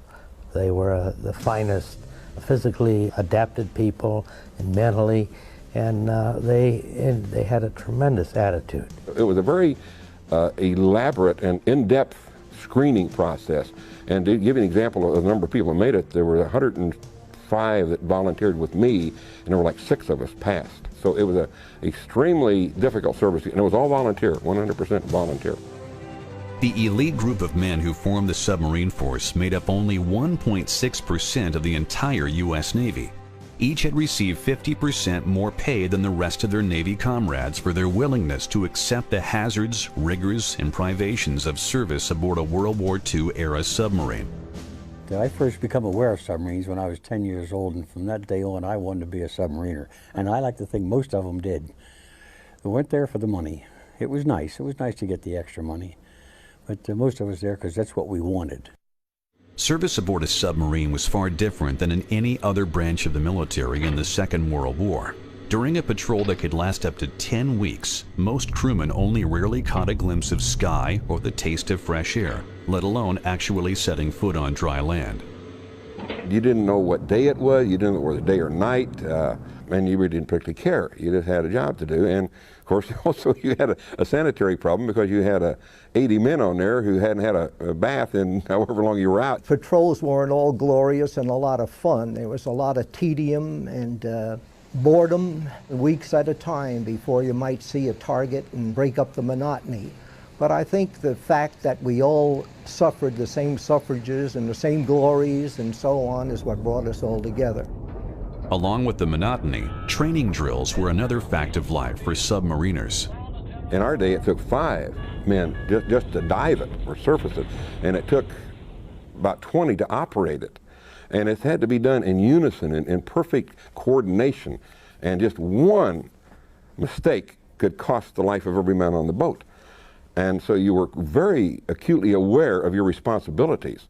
They were the finest physically adapted people and mentally, and they had a tremendous attitude.
It was a very elaborate and in-depth screening process. And to give you an example of the number of people that made it, there were 105 that volunteered with me, and there were like 6 of us passed. So it was an extremely difficult service, and it was all volunteer, 100% volunteer.
The elite group of men who formed the submarine force made up only 1.6% of the entire U.S. Navy. Each had received 50% more pay than the rest of their Navy comrades for their willingness to accept the hazards, rigors, and privations of service aboard a World War II-era submarine.
I first became aware of submarines when I was 10 years old, and from that day on I wanted to be a submariner. And I like to think most of them did. They weren't there for the money. It was nice. It was nice to get the extra money. But most of us there because that's what we wanted.
Service aboard a submarine was far different than in any other branch of the military in the Second World War. During a patrol that could last up to 10 weeks, most crewmen only rarely caught a glimpse of sky or the taste of fresh air, let alone actually setting foot on dry land.
You didn't know what day it was, you didn't know whether it was day or night, and you really didn't particularly care. You just had a job to do. And of course, also you had a sanitary problem because you had 80 men on there who hadn't had a bath in however long you were out.
Patrols weren't all glorious and a lot of fun. There was a lot of tedium and boredom, weeks at a time before you might see a target and break up the monotony. But I think the fact that we all suffered the same suffrages and the same glories and so on is what brought us all together.
Along with the monotony, training drills were another fact of life for submariners.
In our day, it took 5 men just to dive it or surface it, and it took about 20 to operate it. And it had to be done in unison, in perfect coordination, and just one mistake could cost the life of every man on the boat. And so you were very acutely aware of your responsibilities.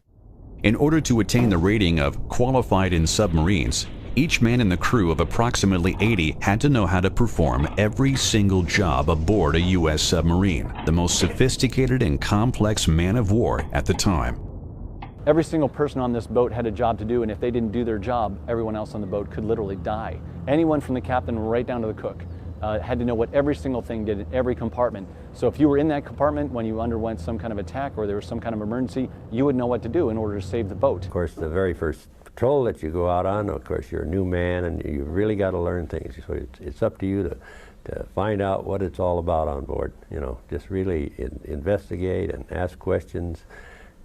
In order to attain the rating of qualified in submarines, each man in the crew of approximately 80 had to know how to perform every single job aboard a U.S. submarine, the most sophisticated and complex man of war at the time.
Every single person on this boat had a job to do, and if they didn't do their job, everyone else on the boat could literally die. Anyone from the captain right down to the cook had to know what every single thing did in every compartment. So if you were in that compartment when you underwent some kind of attack or there was some kind of emergency, you would know what to do in order to save the boat.
Of course, the very first patrol that you go out on, of course, you're a new man and you've really got to learn things. So it's up to you to find out what it's all about on board. You know, just really investigate and ask questions.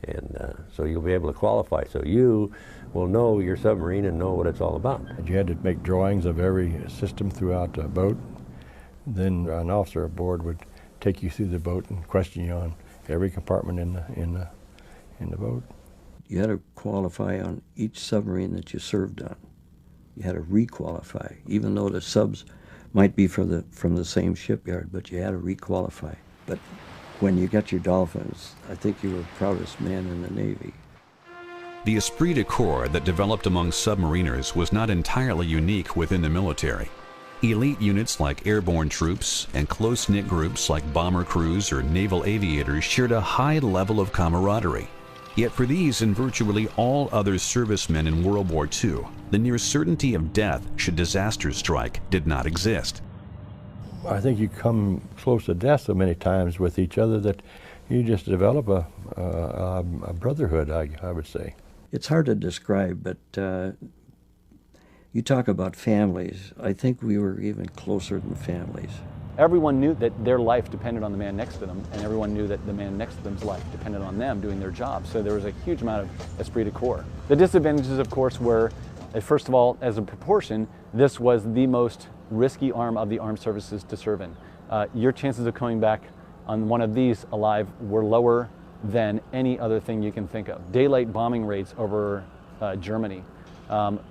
And so you'll be able to qualify. So you will know your submarine and know what it's all about.
You had to make drawings of every system throughout the boat. Then an officer aboard would take you through the boat and question you on every compartment in the boat.
You had to qualify on each submarine that you served on. You had to re-qualify, even though the subs might be from the same shipyard, but you had to re-qualify. But when you got your Dolphins, I think you were the proudest man in the Navy.
The esprit de corps that developed among submariners was not entirely unique within the military. Elite units like airborne troops and close-knit groups like bomber crews or naval aviators shared a high level of camaraderie. Yet for these and virtually all other servicemen in World War II, the near certainty of death should disaster strike did not exist.
I think you come close to death so many times with each other that you just develop a brotherhood, I would say.
It's hard to describe, but you talk about families. I think we were even closer than families.
Everyone knew that their life depended on the man next to them, and everyone knew that the man next to them's life depended on them doing their job. So there was a huge amount of esprit de corps. The disadvantages, of course, were, first of all, as a proportion, this was the most risky arm of the armed services to serve in. Your chances of coming back on one of these alive were lower than any other thing you can think of. Daylight bombing raids over Germany,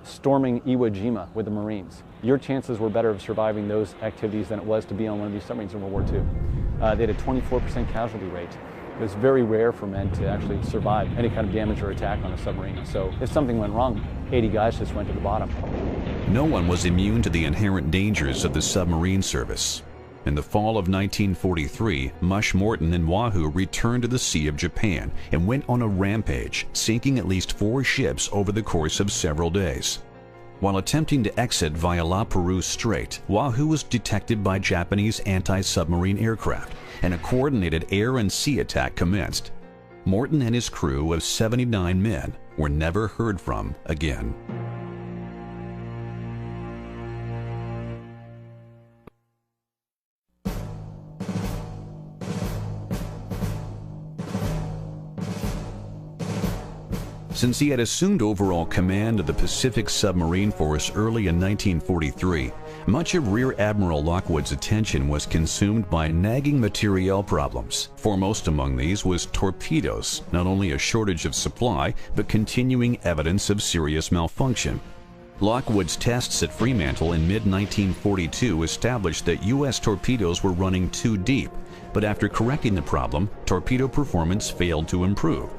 storming Iwo Jima with the Marines. Your chances were better of surviving those activities than it was to be on one of these submarines in World War II. They had a 24% casualty rate. It was very rare for men to actually survive any kind of damage or attack on a submarine. So if something went wrong, 80 guys just went to the bottom.
No one was immune to the inherent dangers of the submarine service. In the fall of 1943, Mush Morton and Wahoo returned to the Sea of Japan and went on a rampage, sinking at least 4 ships over the course of several days. While attempting to exit via La Perouse Strait, Wahoo was detected by Japanese anti-submarine aircraft, and a coordinated air and sea attack commenced. Morton and his crew of 79 men were never heard from again. Since he had assumed overall command of the Pacific Submarine Force early in 1943, much of Rear Admiral Lockwood's attention was consumed by nagging materiel problems. Foremost among these was torpedoes, not only a shortage of supply, but continuing evidence of serious malfunction. Lockwood's tests at Fremantle in mid-1942 established that U.S. torpedoes were running too deep, but after correcting the problem, torpedo performance failed to improve.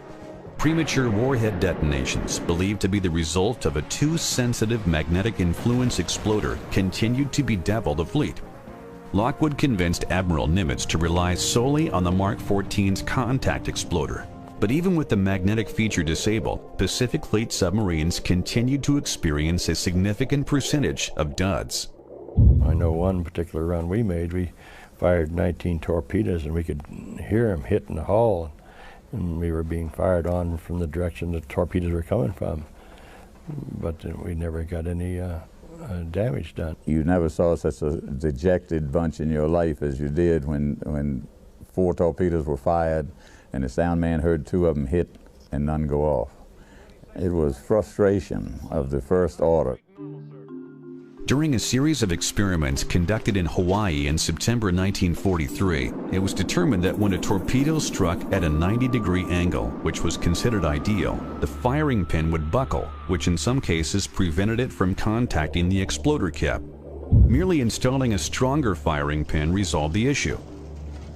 Premature warhead detonations, believed to be the result of a too sensitive magnetic influence exploder, continued to bedevil the fleet. Lockwood convinced Admiral Nimitz to rely solely on the Mark 14's contact exploder. But even with the magnetic feature disabled, Pacific Fleet submarines continued to experience a significant percentage of duds.
I know one particular run we made, we fired 19 torpedoes and we could hear them hitting the hull. And we were being fired on from the direction the torpedoes were coming from. But we never got any damage done.
You never saw such a dejected bunch in your life as you did when 4 torpedoes were fired and the sound man heard 2 of them hit and none go off. It was frustration of the first order.
During a series of experiments conducted in Hawaii in September 1943, it was determined that when a torpedo struck at a 90-degree angle, which was considered ideal, the firing pin would buckle, which in some cases prevented it from contacting the exploder cap. Merely installing a stronger firing pin resolved the issue.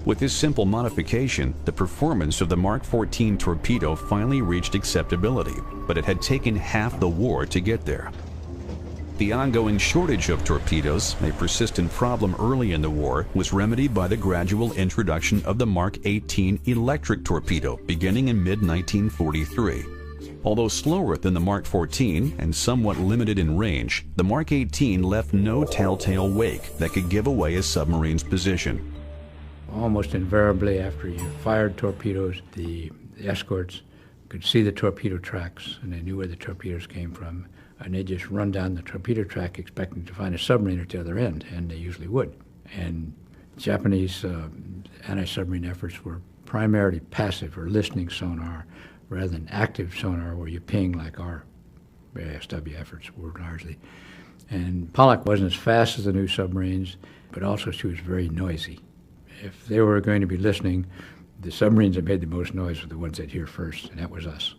With this simple modification, the performance of the Mark 14 torpedo finally reached acceptability, but it had taken half the war to get there. The ongoing shortage of torpedoes, a persistent problem early in the war, was remedied by the gradual introduction of the Mark 18 electric torpedo beginning in mid-1943. Although slower than the Mark 14 and somewhat limited in range, the Mark 18 left no telltale wake that could give away a submarine's position.
Almost invariably after you fired torpedoes, the escorts could see the torpedo tracks and they knew where the torpedoes came from. And they just run down the torpedo track expecting to find a submarine at the other end, and they usually would. And Japanese anti-submarine efforts were primarily passive or listening sonar rather than active sonar where you ping like our ASW efforts were largely. And Pollock wasn't as fast as the new submarines, but also she was very noisy. If they were going to be listening, the submarines that made the most noise were the ones they'd hear first, and that was us.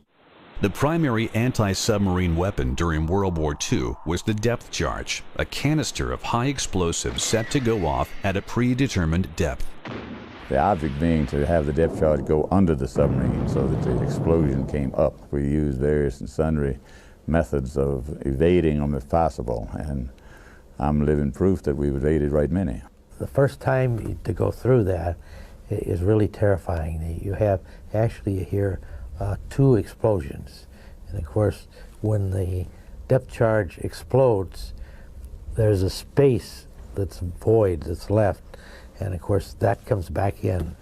The primary anti-submarine weapon during World War II was the depth charge, a canister of high explosives set to go off at a predetermined depth.
The object being to have the depth charge go under the submarine so that the explosion came up. We used various and sundry methods of evading them if possible, and I'm living proof that we've evaded right many.
The first time to go through that is really terrifying. You hear 2 explosions, and of course when the depth charge explodes there's a space that's void that's left. And of course that comes back in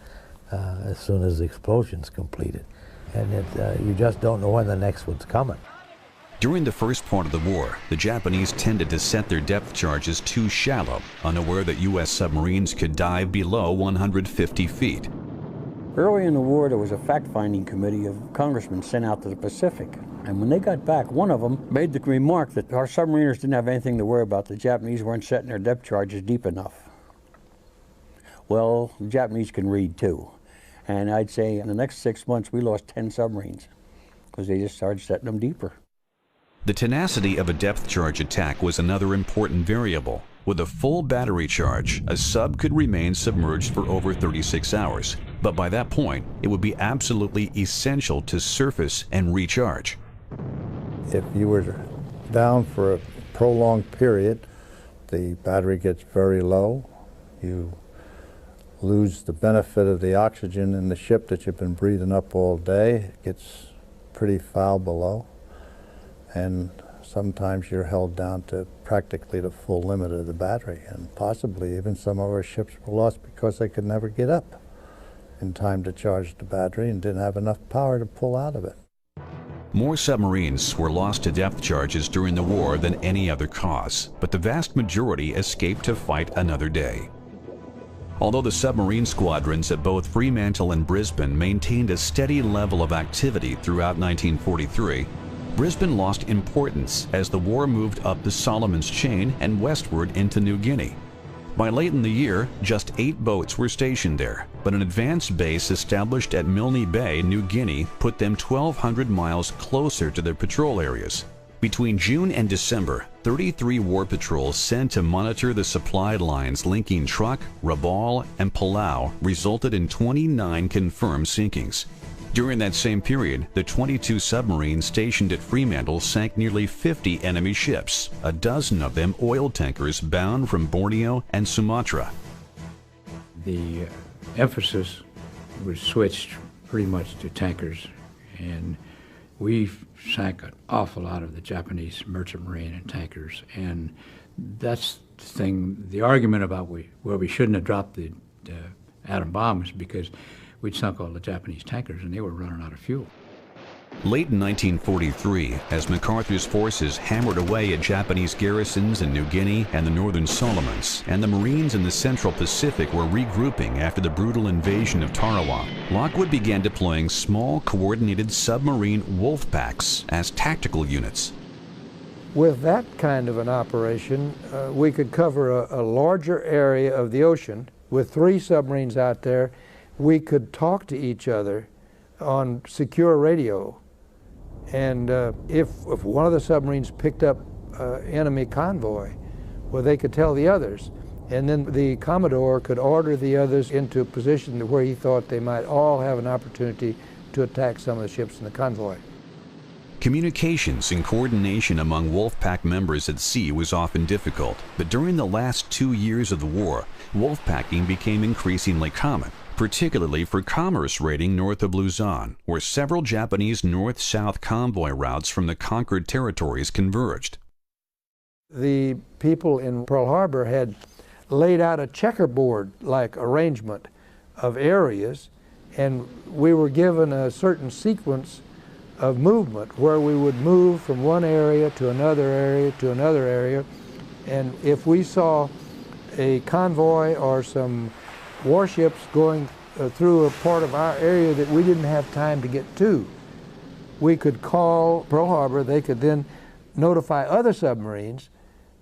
as soon as the explosion's completed. And you just don't know when the next one's coming.
During the first part of the war, the Japanese tended to set their depth charges too shallow, unaware that U.S. submarines could dive below 150 feet.
Early in the war, there was a fact-finding committee of congressmen sent out to the Pacific. And when they got back, one of them made the remark that our submariners didn't have anything to worry about. The Japanese weren't setting their depth charges deep enough. Well, the Japanese can read too. And I'd say in the next 6 months, we lost 10 submarines because they just started setting them deeper.
The tenacity of a depth charge attack was another important variable. With a full battery charge, a sub could remain submerged for over 36 hours. But by that point, it would be absolutely essential to surface and recharge.
If you were down for a prolonged period, the battery gets very low. You lose the benefit of the oxygen in the ship that you've been breathing up all day. It gets pretty foul below. And sometimes you're held down to practically the full limit of the battery, and possibly even some of our ships were lost because they could never get up in time to charge the battery and didn't have enough power to pull out of it.
More submarines were lost to depth charges during the war than any other cause, but the vast majority escaped to fight another day. Although the submarine squadrons at both Fremantle and Brisbane maintained a steady level of activity throughout 1943, Brisbane lost importance as the war moved up the Solomon's Chain and westward into New Guinea. By late in the year, just 8 boats were stationed there, but an advanced base established at Milne Bay, New Guinea, put them 1,200 miles closer to their patrol areas. Between June and December, 33 war patrols sent to monitor the supply lines linking Truk, Rabaul, and Palau resulted in 29 confirmed sinkings. During that same period, the 22 submarines stationed at Fremantle sank nearly 50 enemy ships, a dozen of them oil tankers bound from Borneo and Sumatra.
The emphasis was switched pretty much to tankers, and we sank an awful lot of the Japanese merchant marine and tankers, and that's the thing, the argument about where we shouldn't have dropped the atom bomb is because we'd sunk all the Japanese tankers and they were running out of fuel.
Late in 1943, as MacArthur's forces hammered away at Japanese garrisons in New Guinea and the Northern Solomons, and the Marines in the Central Pacific were regrouping after the brutal invasion of Tarawa, Lockwood began deploying small, coordinated submarine wolf packs as tactical units.
With that kind of an operation, we could cover a larger area of the ocean. With 3 submarines out there, we could talk to each other on secure radio. And if one of the submarines picked up enemy convoy, well, they could tell the others. And then the Commodore could order the others into a position where he thought they might all have an opportunity to attack some of the ships in the convoy.
Communications and coordination among Wolfpack members at sea was often difficult, but during the last 2 years of the war, wolfpacking became increasingly common, particularly for commerce raiding north of Luzon, where several Japanese north-south convoy routes from the conquered territories converged.
The people in Pearl Harbor had laid out a checkerboard-like arrangement of areas, and we were given a certain sequence of movement where we would move from one area to another area to another area, and if we saw a convoy or some warships going through a part of our area that we didn't have time to get to, we could call Pearl Harbor. They could then notify other submarines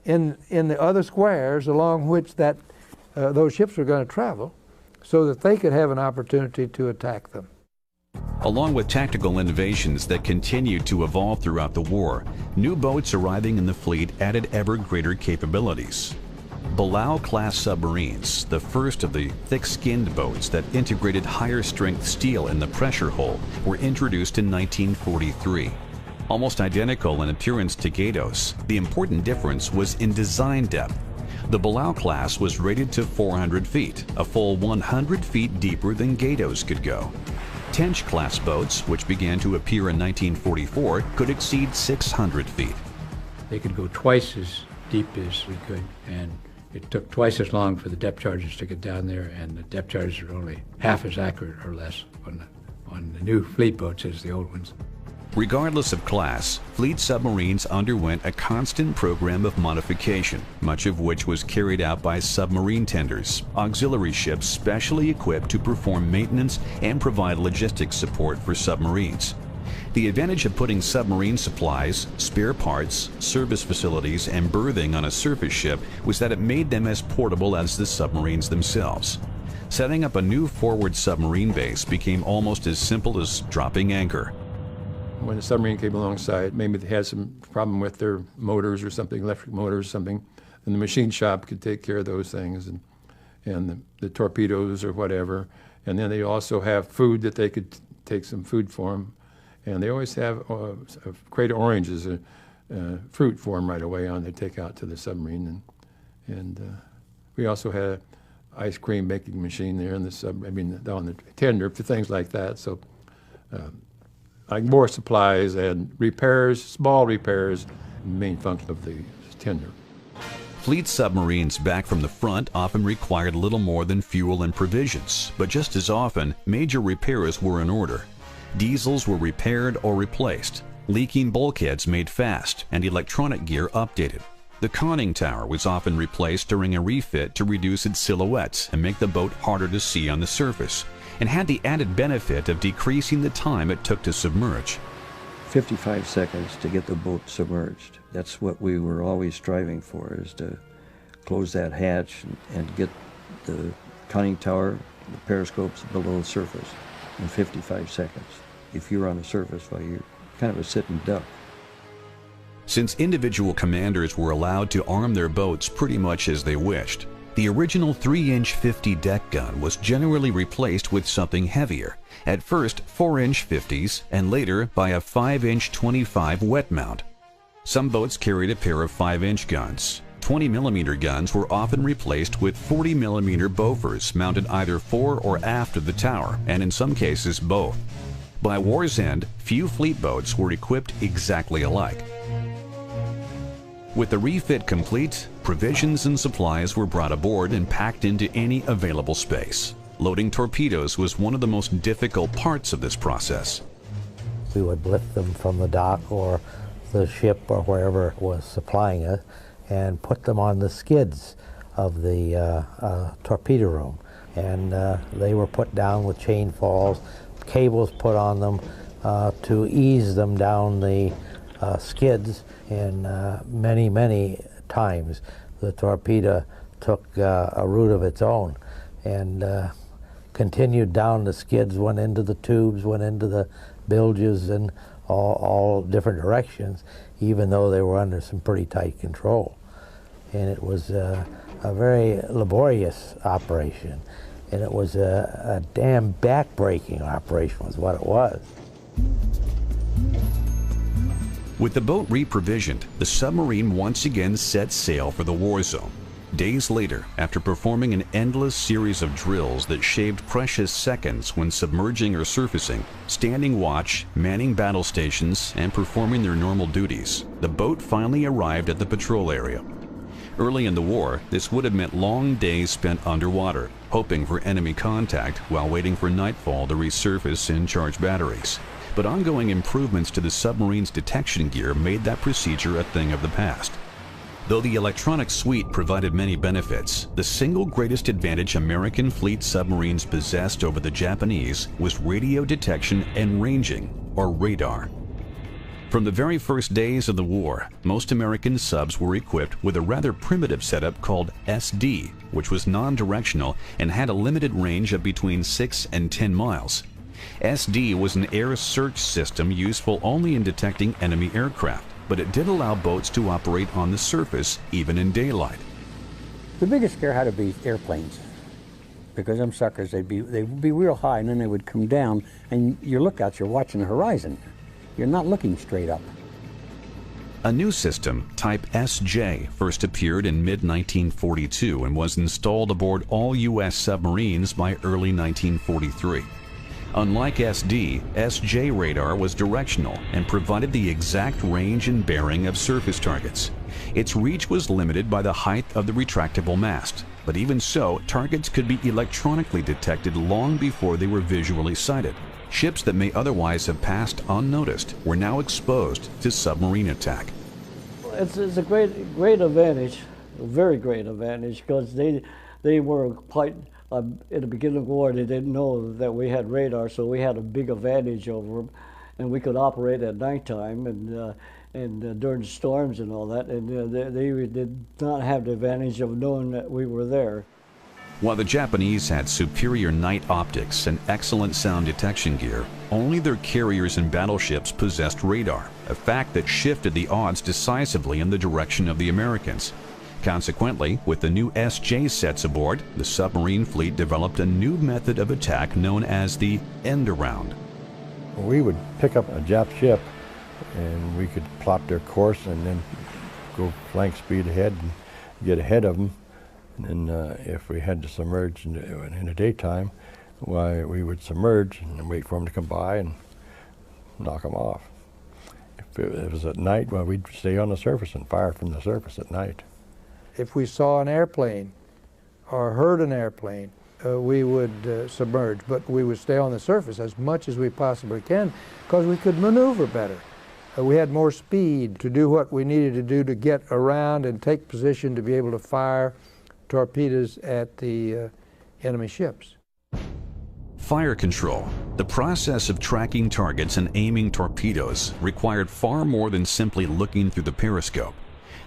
in the other squares along which those ships were going to travel, so that they could have an opportunity to attack them.
Along with tactical innovations that continued to evolve throughout the war, new boats arriving in the fleet added ever greater capabilities. Palau-class submarines, the first of the thick-skinned boats that integrated higher-strength steel in the pressure hull, were introduced in 1943. Almost identical in appearance to Gatos, the important difference was in design depth. The Palau class was rated to 400 feet, a full 100 feet deeper than Gatos could go. Tench-class boats, which began to appear in 1944, could exceed 600 feet.
They could go twice as deep as we could, and It took twice as long for the depth charges to get down there, and the depth charges are only half as accurate or less on the new fleet boats as the old ones.
Regardless of class, fleet submarines underwent a constant program of modification, much of which was carried out by submarine tenders, auxiliary ships specially equipped to perform maintenance and provide logistics support for submarines. The advantage of putting submarine supplies, spare parts, service facilities, and berthing on a surface ship was that it made them as portable as the submarines themselves. Setting up a new forward submarine base became almost as simple as dropping anchor.
When the submarine came alongside, maybe they had some problem with their motors or something, electric motors or something, and the machine shop could take care of those things, and the torpedoes or whatever. And then they also have food that they could take some food for them. And they always have a crate of oranges, fruit for them right away on they take out to the submarine. And we also had ice cream making machine there in the on the tender for things like that. So like more supplies and repairs, small repairs, main function of the tender.
Fleet submarines back from the front often required little more than fuel and provisions, but just as often, major repairs were in order. Diesels were repaired or replaced, leaking bulkheads made fast, and electronic gear updated. The conning tower was often replaced during a refit to reduce its silhouette and make the boat harder to see on the surface, and had the added benefit of decreasing the time it took to submerge.
55 seconds to get the boat submerged. That's what we were always striving for, is to close that hatch and get the conning tower, the periscopes below the surface in 55 seconds. If you're on the surface, well, you're kind of a sitting duck.
Since individual commanders were allowed to arm their boats pretty much as they wished, the original 3-inch 50 deck gun was generally replaced with something heavier, at first 4-inch 50s and later by a 5-inch 25 wet mount. Some boats carried a pair of 5-inch guns. 20mm guns were often replaced with 40mm Bofors mounted either fore or aft of the tower, and in some cases both. By war's end, few fleet boats were equipped exactly alike. With the refit complete, provisions and supplies were brought aboard and packed into any available space. Loading torpedoes was one of the most difficult parts of this process.
We would lift them from the dock or the ship or wherever was supplying it and put them on the skids of the torpedo room. And they were put down with chain falls, cables put on them to ease them down the skids. And many times the torpedo took a route of its own and continued down the skids, went into the tubes, went into the bilges, and all different directions, even though they were under some pretty tight control. And it was a very laborious operation, and it was a damn back-breaking operation was what it was.
With the boat reprovisioned, the submarine once again set sail for the war zone. Days later, after performing an endless series of drills that shaved precious seconds when submerging or surfacing, standing watch, manning battle stations, and performing their normal duties, the boat finally arrived at the patrol area. Early in the war, this would have meant long days spent underwater, hoping for enemy contact while waiting for nightfall to resurface and charge batteries. But ongoing improvements to the submarine's detection gear made that procedure a thing of the past. Though the electronic suite provided many benefits, the single greatest advantage American fleet submarines possessed over the Japanese was radio detection and ranging, or radar. From the very first days of the war, most American subs were equipped with a rather primitive setup called SD, which was non-directional and had a limited range of between 6 and 10 miles. SD was an air search system useful only in detecting enemy aircraft, but it did allow boats to operate on the surface even in daylight.
The biggest scare had to be airplanes, because them suckers, they'd be real high and then they would come down, and your lookouts, you're watching the horizon. You're not looking straight up.
A new system, type SJ, first appeared in mid-1942 and was installed aboard all U.S. submarines by early 1943. Unlike SD, SJ radar was directional and provided the exact range and bearing of surface targets. Its reach was limited by the height of the retractable mast, but even so, targets could be electronically detected long before they were visually sighted. Ships that may otherwise have passed unnoticed were now exposed to submarine attack.
It's a great advantage, a very great advantage, because they were quite, in the beginning of the war, they didn't know that we had radar, so we had a big advantage over them, and we could operate at nighttime and during storms and all that, and they did not have the advantage of knowing that we were there.
While the Japanese had superior night optics and excellent sound detection gear, only their carriers and battleships possessed radar, a fact that shifted the odds decisively in the direction of the Americans. Consequently, with the new SJ sets aboard, the submarine fleet developed a new method of attack known as the end-around.
We would pick up a Jap ship and we could plot their course and then go flank speed ahead and get ahead of them. And if we had to submerge in the daytime, why, we would submerge and wait for them to come by and knock them off. If it was at night, well, we'd stay on the surface and fire from the surface at night.
If we saw an airplane or heard an airplane, we would submerge, but we would stay on the surface as much as we possibly can because we could maneuver better. We had more speed to do what we needed to do to get around and take position to be able to fire torpedoes at the enemy ships.
Fire control, the process of tracking targets and aiming torpedoes, required far more than simply looking through the periscope.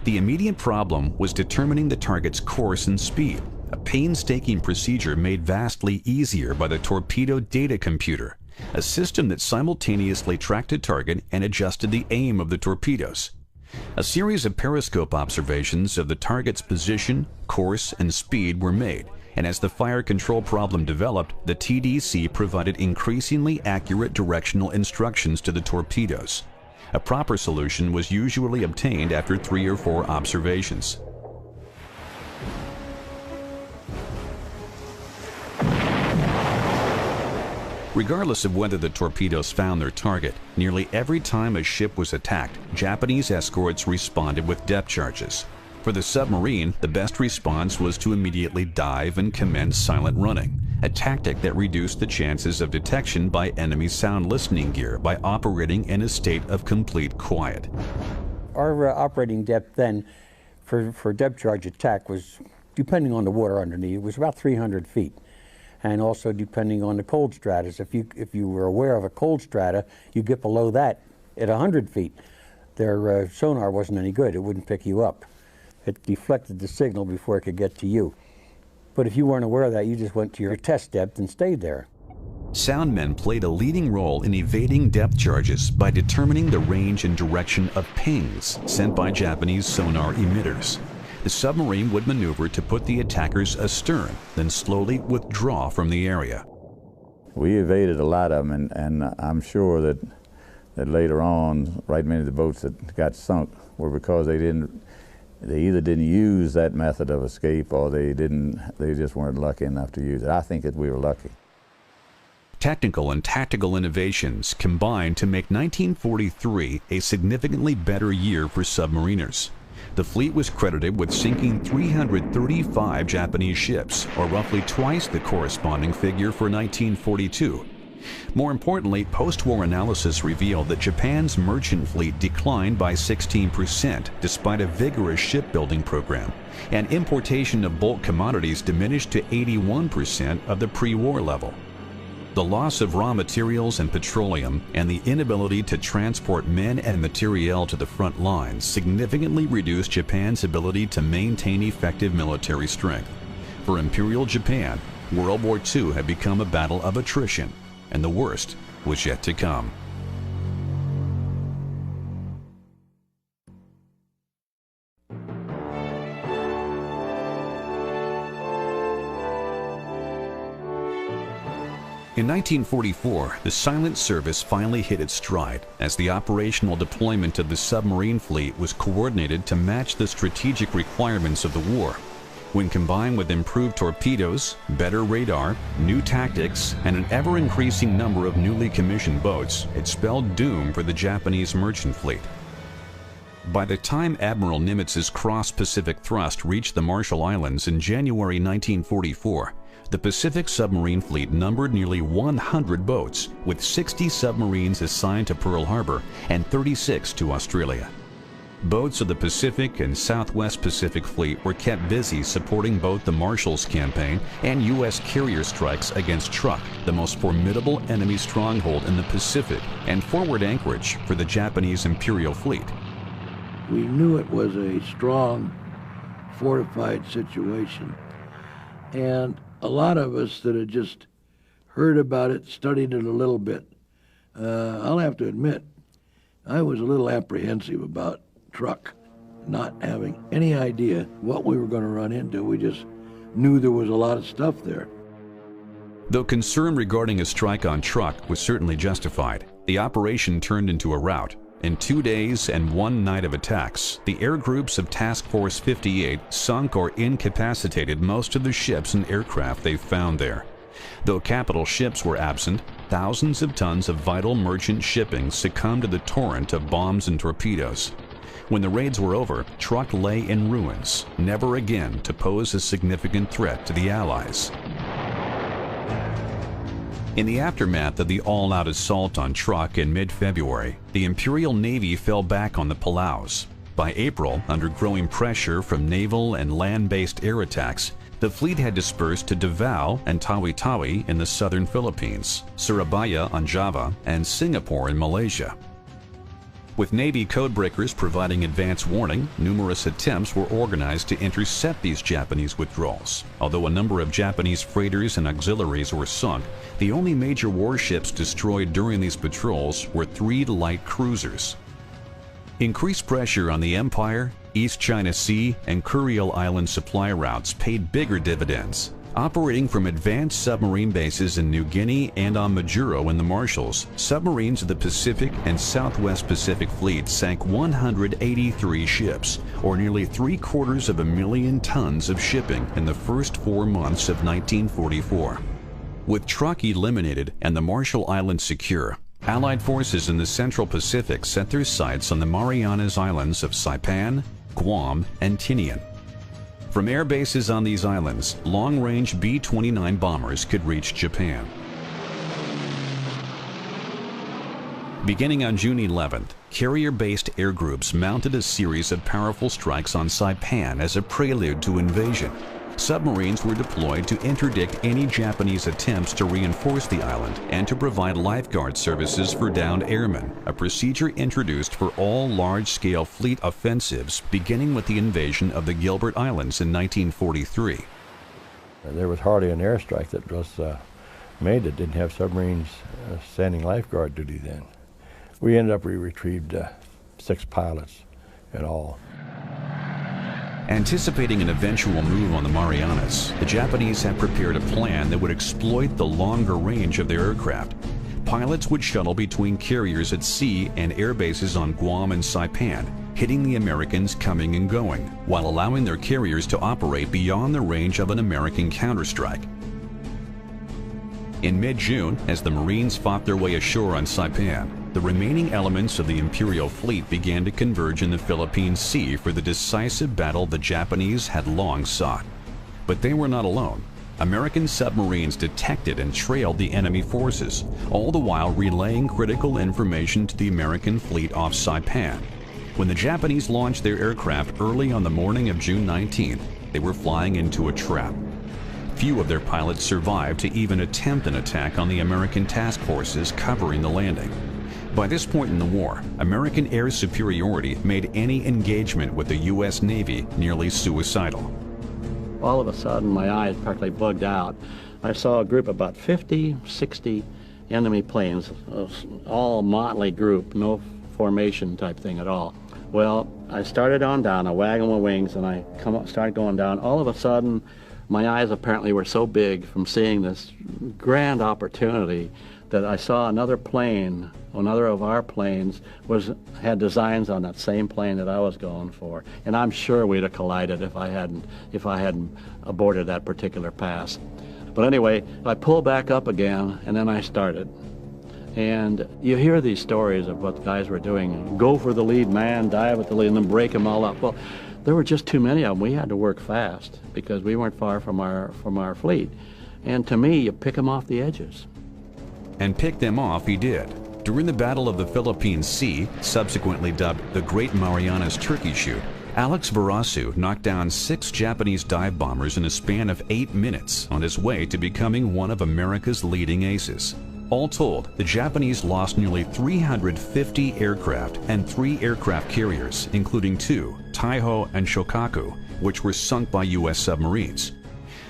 The immediate problem was determining the target's course and speed, a painstaking procedure made vastly easier by the torpedo data computer, a system that simultaneously tracked a target and adjusted the aim of the torpedoes. A series of periscope observations of the target's position, course, and speed were made, and as the fire control problem developed, the TDC provided increasingly accurate directional instructions to the torpedoes. A proper solution was usually obtained after 3 or 4 observations. Regardless of whether the torpedoes found their target, nearly every time a ship was attacked, Japanese escorts responded with depth charges. For the submarine, the best response was to immediately dive and commence silent running, a tactic that reduced the chances of detection by enemy sound listening gear by operating in a state of complete quiet.
Our operating depth then for depth charge attack was, depending on the water underneath, it was about 300 feet. And also depending on the cold stratus. If you were aware of a cold strata, you get below that at 100 feet. Their sonar wasn't any good. It wouldn't pick you up. It deflected the signal before it could get to you. But if you weren't aware of that, you just went to your test depth and stayed there.
Soundmen played a leading role in evading depth charges by determining the range and direction of pings sent by Japanese sonar emitters. The submarine would maneuver to put the attackers astern, then slowly withdraw from the area.
We evaded a lot of them, and I'm sure that later on, right many of the boats that got sunk were because they either didn't use that method of escape or they just weren't lucky enough to use it. I think that we were lucky.
Technical and tactical innovations combined to make 1943 a significantly better year for submariners. The fleet was credited with sinking 335 Japanese ships, or roughly twice the corresponding figure for 1942. More importantly, post-war analysis revealed that Japan's merchant fleet declined by 16% despite a vigorous shipbuilding program, and importation of bulk commodities diminished to 81% of the pre-war level. The loss of raw materials and petroleum and the inability to transport men and materiel to the front lines significantly reduced Japan's ability to maintain effective military strength. For Imperial Japan, World War II had become a battle of attrition, and the worst was yet to come. In 1944, the silent service finally hit its stride as the operational deployment of the submarine fleet was coordinated to match the strategic requirements of the war. When combined with improved torpedoes, better radar, new tactics, and an ever-increasing number of newly commissioned boats, it spelled doom for the Japanese merchant fleet. By the time Admiral Nimitz's cross-Pacific thrust reached the Marshall Islands in January 1944, the Pacific submarine fleet numbered nearly 100 boats, with 60 submarines assigned to Pearl Harbor and 36 to Australia. Boats of the Pacific and Southwest Pacific Fleet were kept busy supporting both the Marshall's campaign and U.S. carrier strikes against Truk, the most formidable enemy stronghold in the Pacific and forward anchorage for the Japanese Imperial Fleet.
We knew it was a strong, fortified situation, and a lot of us that had just heard about it, studied it a little bit, I'll have to admit, I was a little apprehensive about Truk, not having any idea what we were going to run into. We just knew there was a lot of stuff there.
Though concern regarding a strike on Truk was certainly justified, the operation turned into a rout. In 2 days and 1 night of attacks, the air groups of Task Force 58 sunk or incapacitated most of the ships and aircraft they found there. Though capital ships were absent, thousands of tons of vital merchant shipping succumbed to the torrent of bombs and torpedoes. When the raids were over, Truk lay in ruins, never again to pose a significant threat to the Allies. In the aftermath of the all-out assault on Truk in mid-February, the Imperial Navy fell back on the Palaus. By April, under growing pressure from naval and land-based air attacks, the fleet had dispersed to Davao and Tawi-Tawi in the southern Philippines, Surabaya on Java, and Singapore in Malaysia. With Navy codebreakers providing advance warning, numerous attempts were organized to intercept these Japanese withdrawals. Although a number of Japanese freighters and auxiliaries were sunk, the only major warships destroyed during these patrols were 3 light cruisers. Increased pressure on the Empire, East China Sea, and Kuriil Island supply routes paid bigger dividends. Operating from advanced submarine bases in New Guinea and on Majuro in the Marshalls, submarines of the Pacific and Southwest Pacific Fleet sank 183 ships, or nearly 750,000 tons of shipping in the first 4 months of 1944. With Truk eliminated and the Marshall Islands secure, Allied forces in the Central Pacific set their sights on the Marianas Islands of Saipan, Guam, and Tinian. From air bases on these islands, long-range B-29 bombers could reach Japan. Beginning on June 11th, carrier-based air groups mounted a series of powerful strikes on Saipan as a prelude to invasion. Submarines were deployed to interdict any Japanese attempts to reinforce the island and to provide lifeguard services for downed airmen, a procedure introduced for all large-scale fleet offensives beginning with the invasion of the Gilbert Islands in 1943.
There was hardly an airstrike that was made that didn't have submarines standing lifeguard duty then. We retrieved 6 pilots in all.
Anticipating an eventual move on the Marianas, the Japanese had prepared a plan that would exploit the longer range of their aircraft. Pilots would shuttle between carriers at sea and air bases on Guam and Saipan, hitting the Americans coming and going, while allowing their carriers to operate beyond the range of an American counterstrike. In mid-June, as the Marines fought their way ashore on Saipan, the remaining elements of the Imperial Fleet began to converge in the Philippine Sea for the decisive battle the Japanese had long sought. But they were not alone. American submarines detected and trailed the enemy forces, all the while relaying critical information to the American fleet off Saipan. When the Japanese launched their aircraft early on the morning of June 19th, they were flying into a trap. Few of their pilots survived to even attempt an attack on the American task forces covering the landing. By this point in the war, American air superiority made any engagement with the U.S. Navy nearly suicidal.
All of a sudden, my eyes practically bugged out. I saw a group of about 50, 60 enemy planes, all motley group, no formation type thing at all. Well, I started on down, I wagged my wings, and I started going down. All of a sudden, my eyes apparently were so big from seeing this grand opportunity that I saw another plane, another of our planes, had designs on that same plane that I was going for, and I'm sure we'd have collided if I hadn't aborted that particular pass. But anyway, I pulled back up again, and then I started. And you hear these stories of what the guys were doing. Go for the lead man, dive at the lead, and then break them all up. Well, there were just too many of them. We had to work fast because we weren't far from our fleet. And to me, you pick them off the edges.
And pick them off he did. During the Battle of the Philippine Sea, subsequently dubbed the Great Marianas Turkey Shoot, Alex Verasu knocked down 6 Japanese dive bombers in a span of 8 minutes on his way to becoming one of America's leading aces. All told, the Japanese lost nearly 350 aircraft and 3 aircraft carriers, including 2, Taiho and Shokaku, which were sunk by U.S. submarines.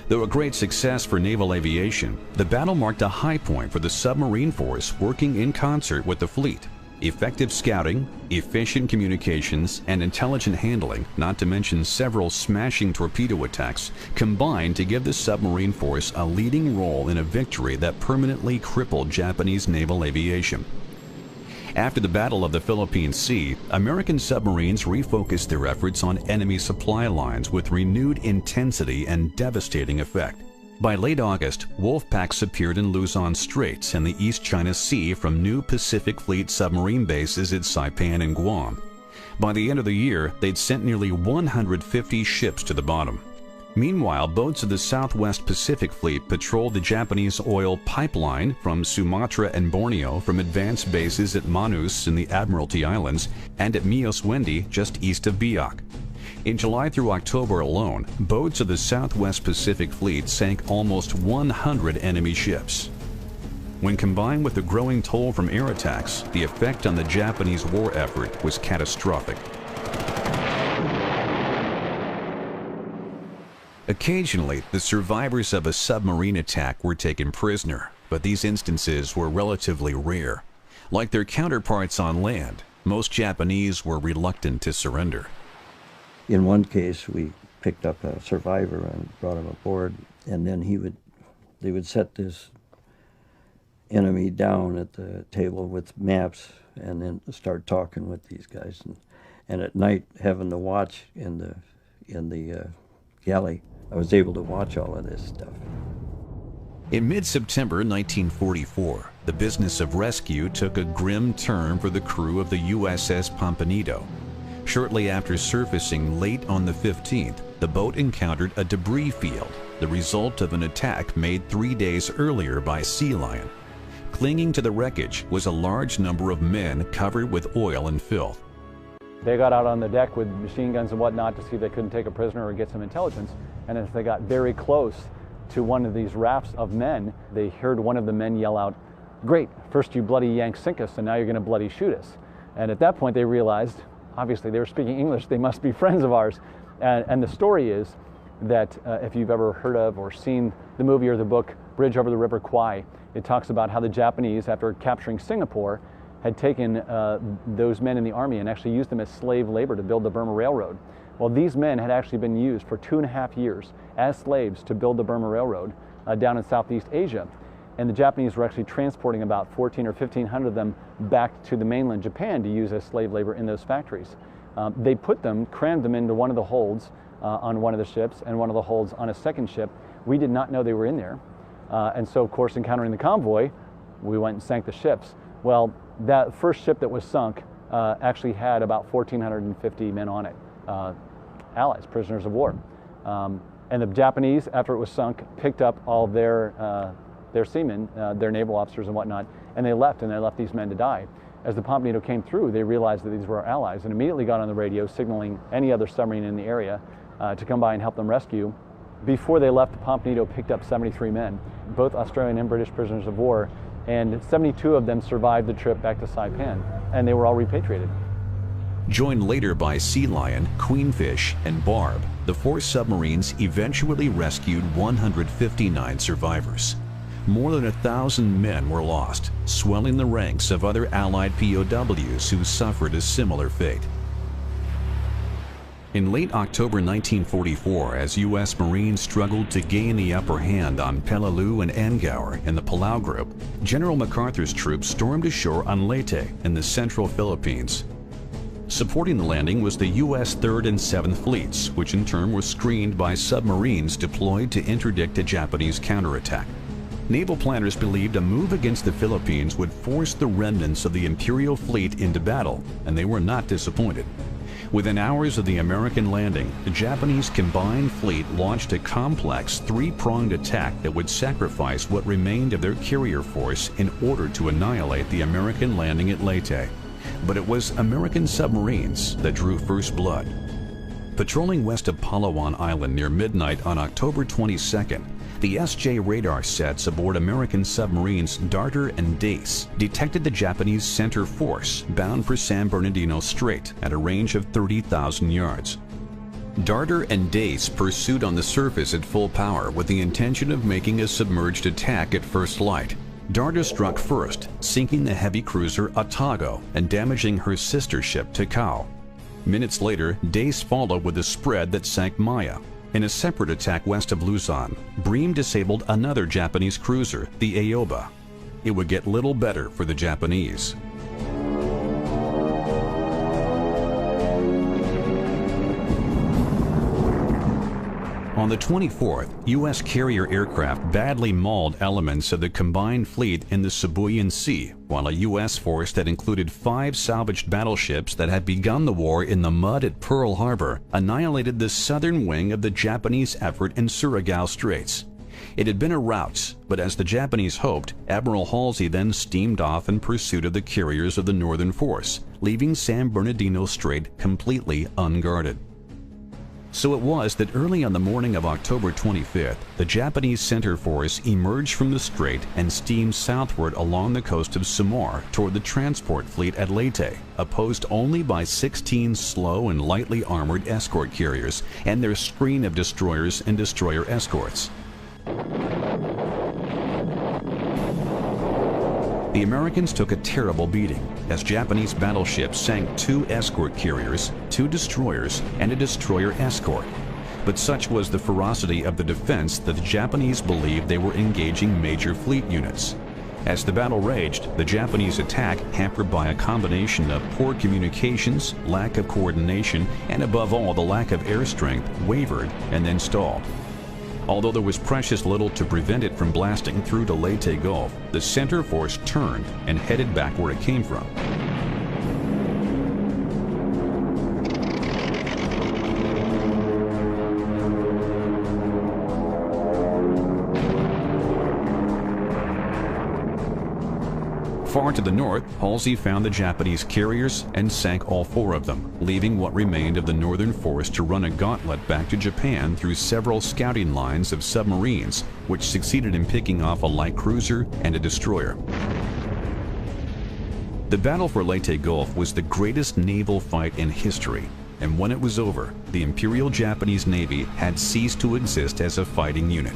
Though a great success for naval aviation, the battle marked a high point for the submarine force working in concert with the fleet. Effective scouting, efficient communications, and intelligent handling, not to mention several smashing torpedo attacks, combined to give the submarine force a leading role in a victory that permanently crippled Japanese naval aviation. After the Battle of the Philippine Sea, American submarines refocused their efforts on enemy supply lines with renewed intensity and devastating effect. By late August, wolf packs appeared in Luzon Straits and the East China Sea from new Pacific Fleet submarine bases at Saipan and Guam. By the end of the year, they'd sent nearly 150 ships to the bottom. Meanwhile, boats of the Southwest Pacific Fleet patrolled the Japanese oil pipeline from Sumatra and Borneo from advanced bases at Manus in the Admiralty Islands and at Mios Wendy just east of Biak. In July through October alone, boats of the Southwest Pacific Fleet sank almost 100 enemy ships. When combined with the growing toll from air attacks, the effect on the Japanese war effort was catastrophic. Occasionally, the survivors of a submarine attack were taken prisoner, but these instances were relatively rare. Like their counterparts on land, most Japanese were reluctant to surrender.
In one case, we picked up a survivor and brought him aboard, and then they would set this enemy down at the table with maps and then start talking with these guys. And at night, having to watch in the galley, I was able to watch all of this stuff.
In mid-September 1944, the business of rescue took a grim turn for the crew of the USS Pomponido. Shortly after surfacing late on the 15th, the boat encountered a debris field, the result of an attack made 3 days earlier by Sea Lion. Clinging to the wreckage was a large number of men covered with oil and filth.
They got out on the deck with machine guns and whatnot to see if they couldn't take a prisoner or get some intelligence. And as they got very close to one of these rafts of men, they heard one of the men yell out, "Great, first you bloody Yanks sink us, and now you're going to bloody shoot us." And at that point they realized, obviously they were speaking English, they must be friends of ours. And the story is that if you've ever heard of or seen the movie or the book Bridge Over the River Kwai, it talks about how the Japanese, after capturing Singapore, had taken those men in the army and actually used them as slave labor to build the Burma Railroad. Well, these men had actually been used for 2.5 years as slaves to build the Burma Railroad down in Southeast Asia. And the Japanese were actually transporting about 1,400 or 1,500 of them back to the mainland Japan to use as slave labor in those factories. They crammed them into one of the holds on one of the ships and one of the holds on a second ship. We did not know they were in there. And so, of course, encountering the convoy, we went and sank the ships. Well, that first ship that was sunk actually had about 1,450 men on it, allies, prisoners of war. And the Japanese, after it was sunk, picked up all their seamen, their naval officers and whatnot, and they left these men to die. As the Pomponido came through, they realized that these were our allies and immediately got on the radio signaling any other submarine in the area to come by and help them rescue. Before they left, the Pomponido picked up 73 men, both Australian and British prisoners of war, and 72 of them survived the trip back to Saipan, and they were all repatriated.
Joined later by Sea Lion, Queenfish, and Barb, the 4 submarines eventually rescued 159 survivors. More than 1,000 men were lost, swelling the ranks of other Allied POWs who suffered a similar fate. In late October 1944, as U.S. Marines struggled to gain the upper hand on Peleliu and Angaur in the Palau Group, General MacArthur's troops stormed ashore on Leyte in the central Philippines. Supporting the landing was the U.S. 3rd and 7th Fleets, which in turn were screened by submarines deployed to interdict a Japanese counterattack. Naval planners believed a move against the Philippines would force the remnants of the Imperial fleet into battle, and they were not disappointed. Within hours of the American landing, the Japanese combined fleet launched a complex three-pronged attack that would sacrifice what remained of their carrier force in order to annihilate the American landing at Leyte. But it was American submarines that drew first blood. Patrolling west of Palawan Island near midnight on October 22nd, the SJ radar sets aboard American submarines Darter and Dace detected the Japanese center force bound for San Bernardino Strait at a range of 30,000 yards. Darter and Dace pursued on the surface at full power with the intention of making a submerged attack at first light. Darter struck first, sinking the heavy cruiser Otago and damaging her sister ship Takao. Minutes later, Dace followed with a spread that sank Maya. In a separate attack west of Luzon, Bream disabled another Japanese cruiser, the Aoba. It would get little better for the Japanese. On the 24th, U.S. carrier aircraft badly mauled elements of the combined fleet in the Sibuyan Sea, while a U.S. force that included 5 salvaged battleships that had begun the war in the mud at Pearl Harbor annihilated the southern wing of the Japanese effort in Surigao Straits. It had been a rout, but as the Japanese hoped, Admiral Halsey then steamed off in pursuit of the carriers of the northern force, leaving San Bernardino Strait completely unguarded. So it was that early on the morning of October 25th, the Japanese center force emerged from the strait and steamed southward along the coast of Samar toward the transport fleet at Leyte, opposed only by 16 slow and lightly armored escort carriers and their screen of destroyers and destroyer escorts. The Americans took a terrible beating as Japanese battleships sank 2 escort carriers, 2 destroyers, and a destroyer escort. But such was the ferocity of the defense that the Japanese believed they were engaging major fleet units. As the battle raged, the Japanese attack, hampered by a combination of poor communications, lack of coordination, and above all the lack of air strength, wavered and then stalled. Although there was precious little to prevent it from blasting through to Leyte Gulf, the center force turned and headed back where it came from. Far to the north, Halsey found the Japanese carriers and sank all 4 of them, leaving what remained of the northern force to run a gauntlet back to Japan through several scouting lines of submarines, which succeeded in picking off a light cruiser and a destroyer. The battle for Leyte Gulf was the greatest naval fight in history, and when it was over, the Imperial Japanese Navy had ceased to exist as a fighting unit.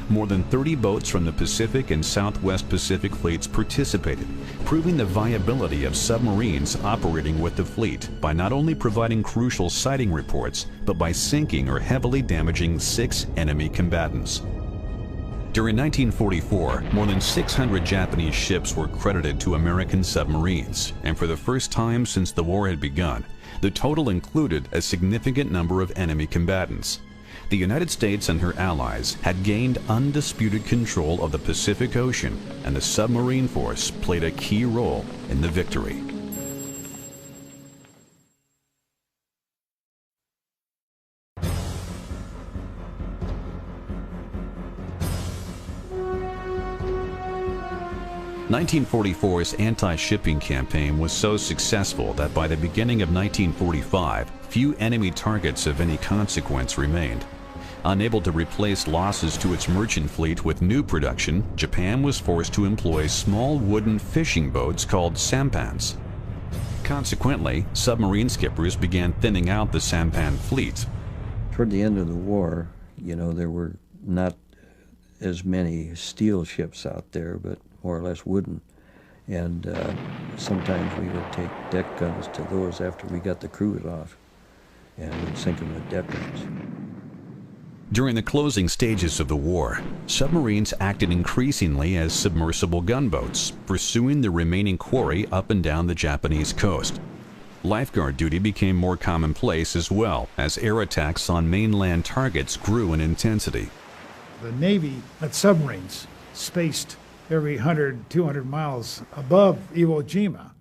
More than 30 boats from the Pacific and Southwest Pacific fleets participated, proving the viability of submarines operating with the fleet by not only providing crucial sighting reports, but by sinking or heavily damaging 6 enemy combatants. During 1944, more than 600 Japanese ships were credited to American submarines, and for the first time since the war had begun, the total included a significant number of enemy combatants. The United States and her allies had gained undisputed control of the Pacific Ocean, and the submarine force played a key role in the victory. The 1944's anti-shipping campaign was so successful that by the beginning of 1945, few enemy targets of any consequence remained. Unable to replace losses to its merchant fleet with new production, Japan was forced to employ small wooden fishing boats called sampans. Consequently, submarine skippers began thinning out the sampan fleet.
Toward the end of the war, there were not as many steel ships out there, but more or less wooden. And sometimes we would take deck guns to those after we got the crews off, and we'd sink them with deck guns.
During the closing stages of the war, submarines acted increasingly as submersible gunboats, pursuing the remaining quarry up and down the Japanese coast. Lifeguard duty became more commonplace as well, as air attacks on mainland targets grew in intensity.
The Navy had submarines, spaced every 100, 200 miles above Iwo Jima.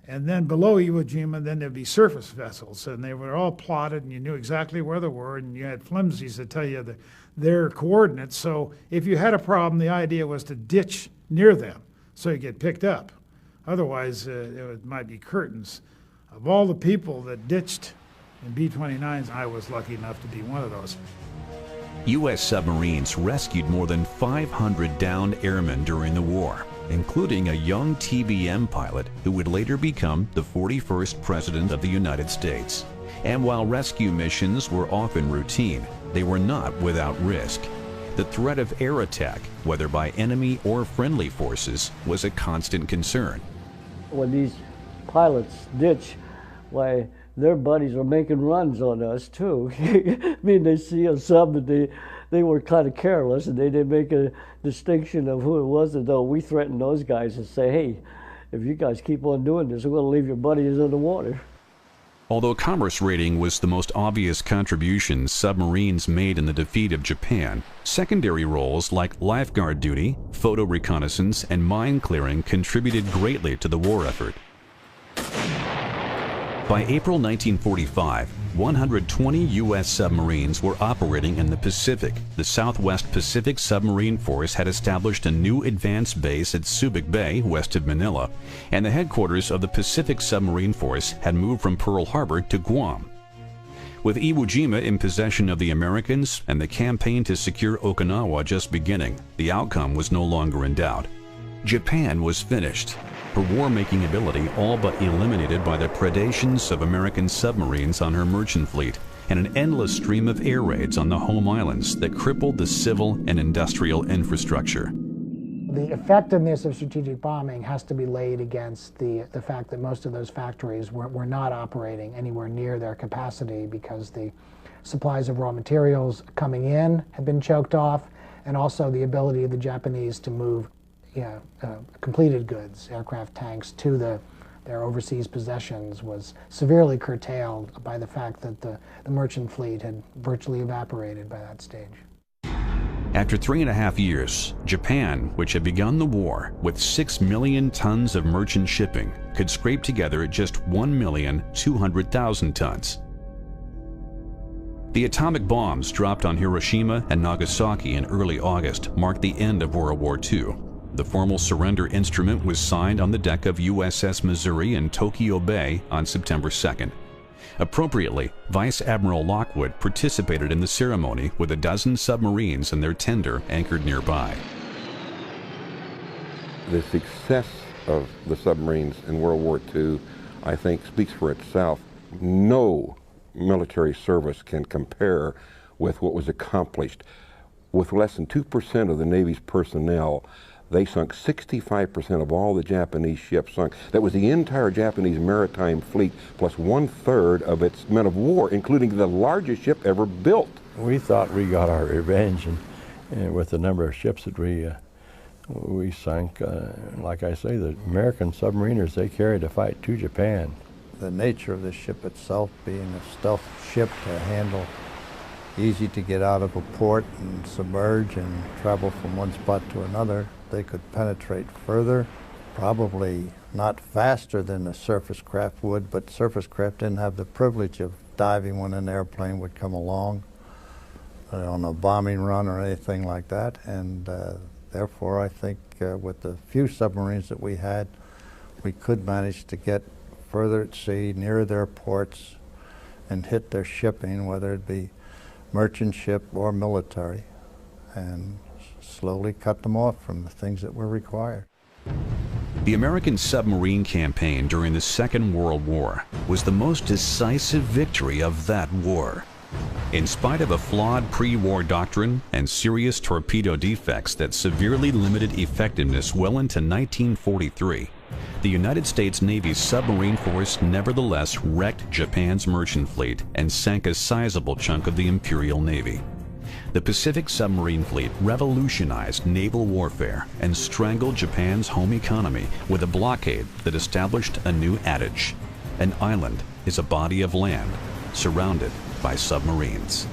And then below Iwo Jima, then there'd be surface vessels, and they were all plotted, and you knew exactly where they were, and you had flimsies to tell you their coordinates. So if you had a problem, the idea was to ditch near them so you get picked up. Otherwise, it might be curtains. Of all the people that ditched in B-29s, I was lucky enough to be one of those.
U.S. submarines rescued more than 500 downed airmen during the war, including a young TBM pilot who would later become the 41st President of the United States. And while rescue missions were often routine, they were not without risk. The threat of air attack, whether by enemy or friendly forces, was a constant concern.
When these pilots ditch, why, their buddies are making runs on us too. I mean, they see a sub and they were kind of careless, and they didn't make a distinction of who it was, as though we threatened those guys and say, hey, if you guys keep on doing this, we're going to leave your buddies in the water.
Although commerce raiding was the most obvious contribution submarines made in the defeat of Japan, secondary roles like lifeguard duty, photo reconnaissance, and mine clearing contributed greatly to the war effort. By April 1945, 120 U.S. submarines were operating in the Pacific. The Southwest Pacific Submarine Force had established a new advanced base at Subic Bay, west of Manila, and the headquarters of the Pacific Submarine Force had moved from Pearl Harbor to Guam. With Iwo Jima in possession of the Americans and the campaign to secure Okinawa just beginning, the outcome was no longer in doubt. Japan was finished, her war-making ability all but eliminated by the predations of American submarines on her merchant fleet and an endless stream of air raids on the home islands that crippled the civil and industrial infrastructure.
The effectiveness of strategic bombing has to be laid against the fact that most of those factories were not operating anywhere near their capacity because the supplies of raw materials coming in had been choked off, and also the ability of the Japanese to move completed goods, aircraft, tanks, to their overseas possessions was severely curtailed by the fact that the merchant fleet had virtually evaporated by that stage.
After 3.5 years, Japan, which had begun the war with 6 million tons of merchant shipping, could scrape together just 1,200,000 tons. The atomic bombs dropped on Hiroshima and Nagasaki in early August marked the end of World War II. The formal surrender instrument was signed on the deck of USS Missouri in Tokyo Bay on September 2nd. Appropriately, Vice Admiral Lockwood participated in the ceremony with a dozen submarines and their tender anchored nearby.
The success of the submarines in World War II, I think, speaks for itself. No military service can compare with what was accomplished. With less than 2% of the Navy's personnel, they sunk 65% of all the Japanese ships sunk. That was the entire Japanese maritime fleet, plus 1/3 of its men of war, including the largest ship ever built.
We thought we got our revenge, and with the number of ships that we sunk, like I say, the American submariners, they carried a fight to Japan.
The nature of the ship itself being a stealth ship to handle, easy to get out of a port and submerge and travel from one spot to another. They could penetrate further, probably not faster than a surface craft would, but surface craft didn't have the privilege of diving when an airplane would come along on a bombing run or anything like that. And therefore, I think with the few submarines that we had, we could manage to get further at sea, near their ports, and hit their shipping, whether it be merchant ship or military, and slowly cut them off from the things that were required.
The American submarine campaign during the Second World War was the most decisive victory of that war. In spite of a flawed pre-war doctrine and serious torpedo defects that severely limited effectiveness well into 1943, the United States Navy's submarine force nevertheless wrecked Japan's merchant fleet and sank a sizable chunk of the Imperial Navy. The Pacific Submarine Fleet revolutionized naval warfare and strangled Japan's home economy with a blockade that established a new adage: an island is a body of land surrounded by submarines.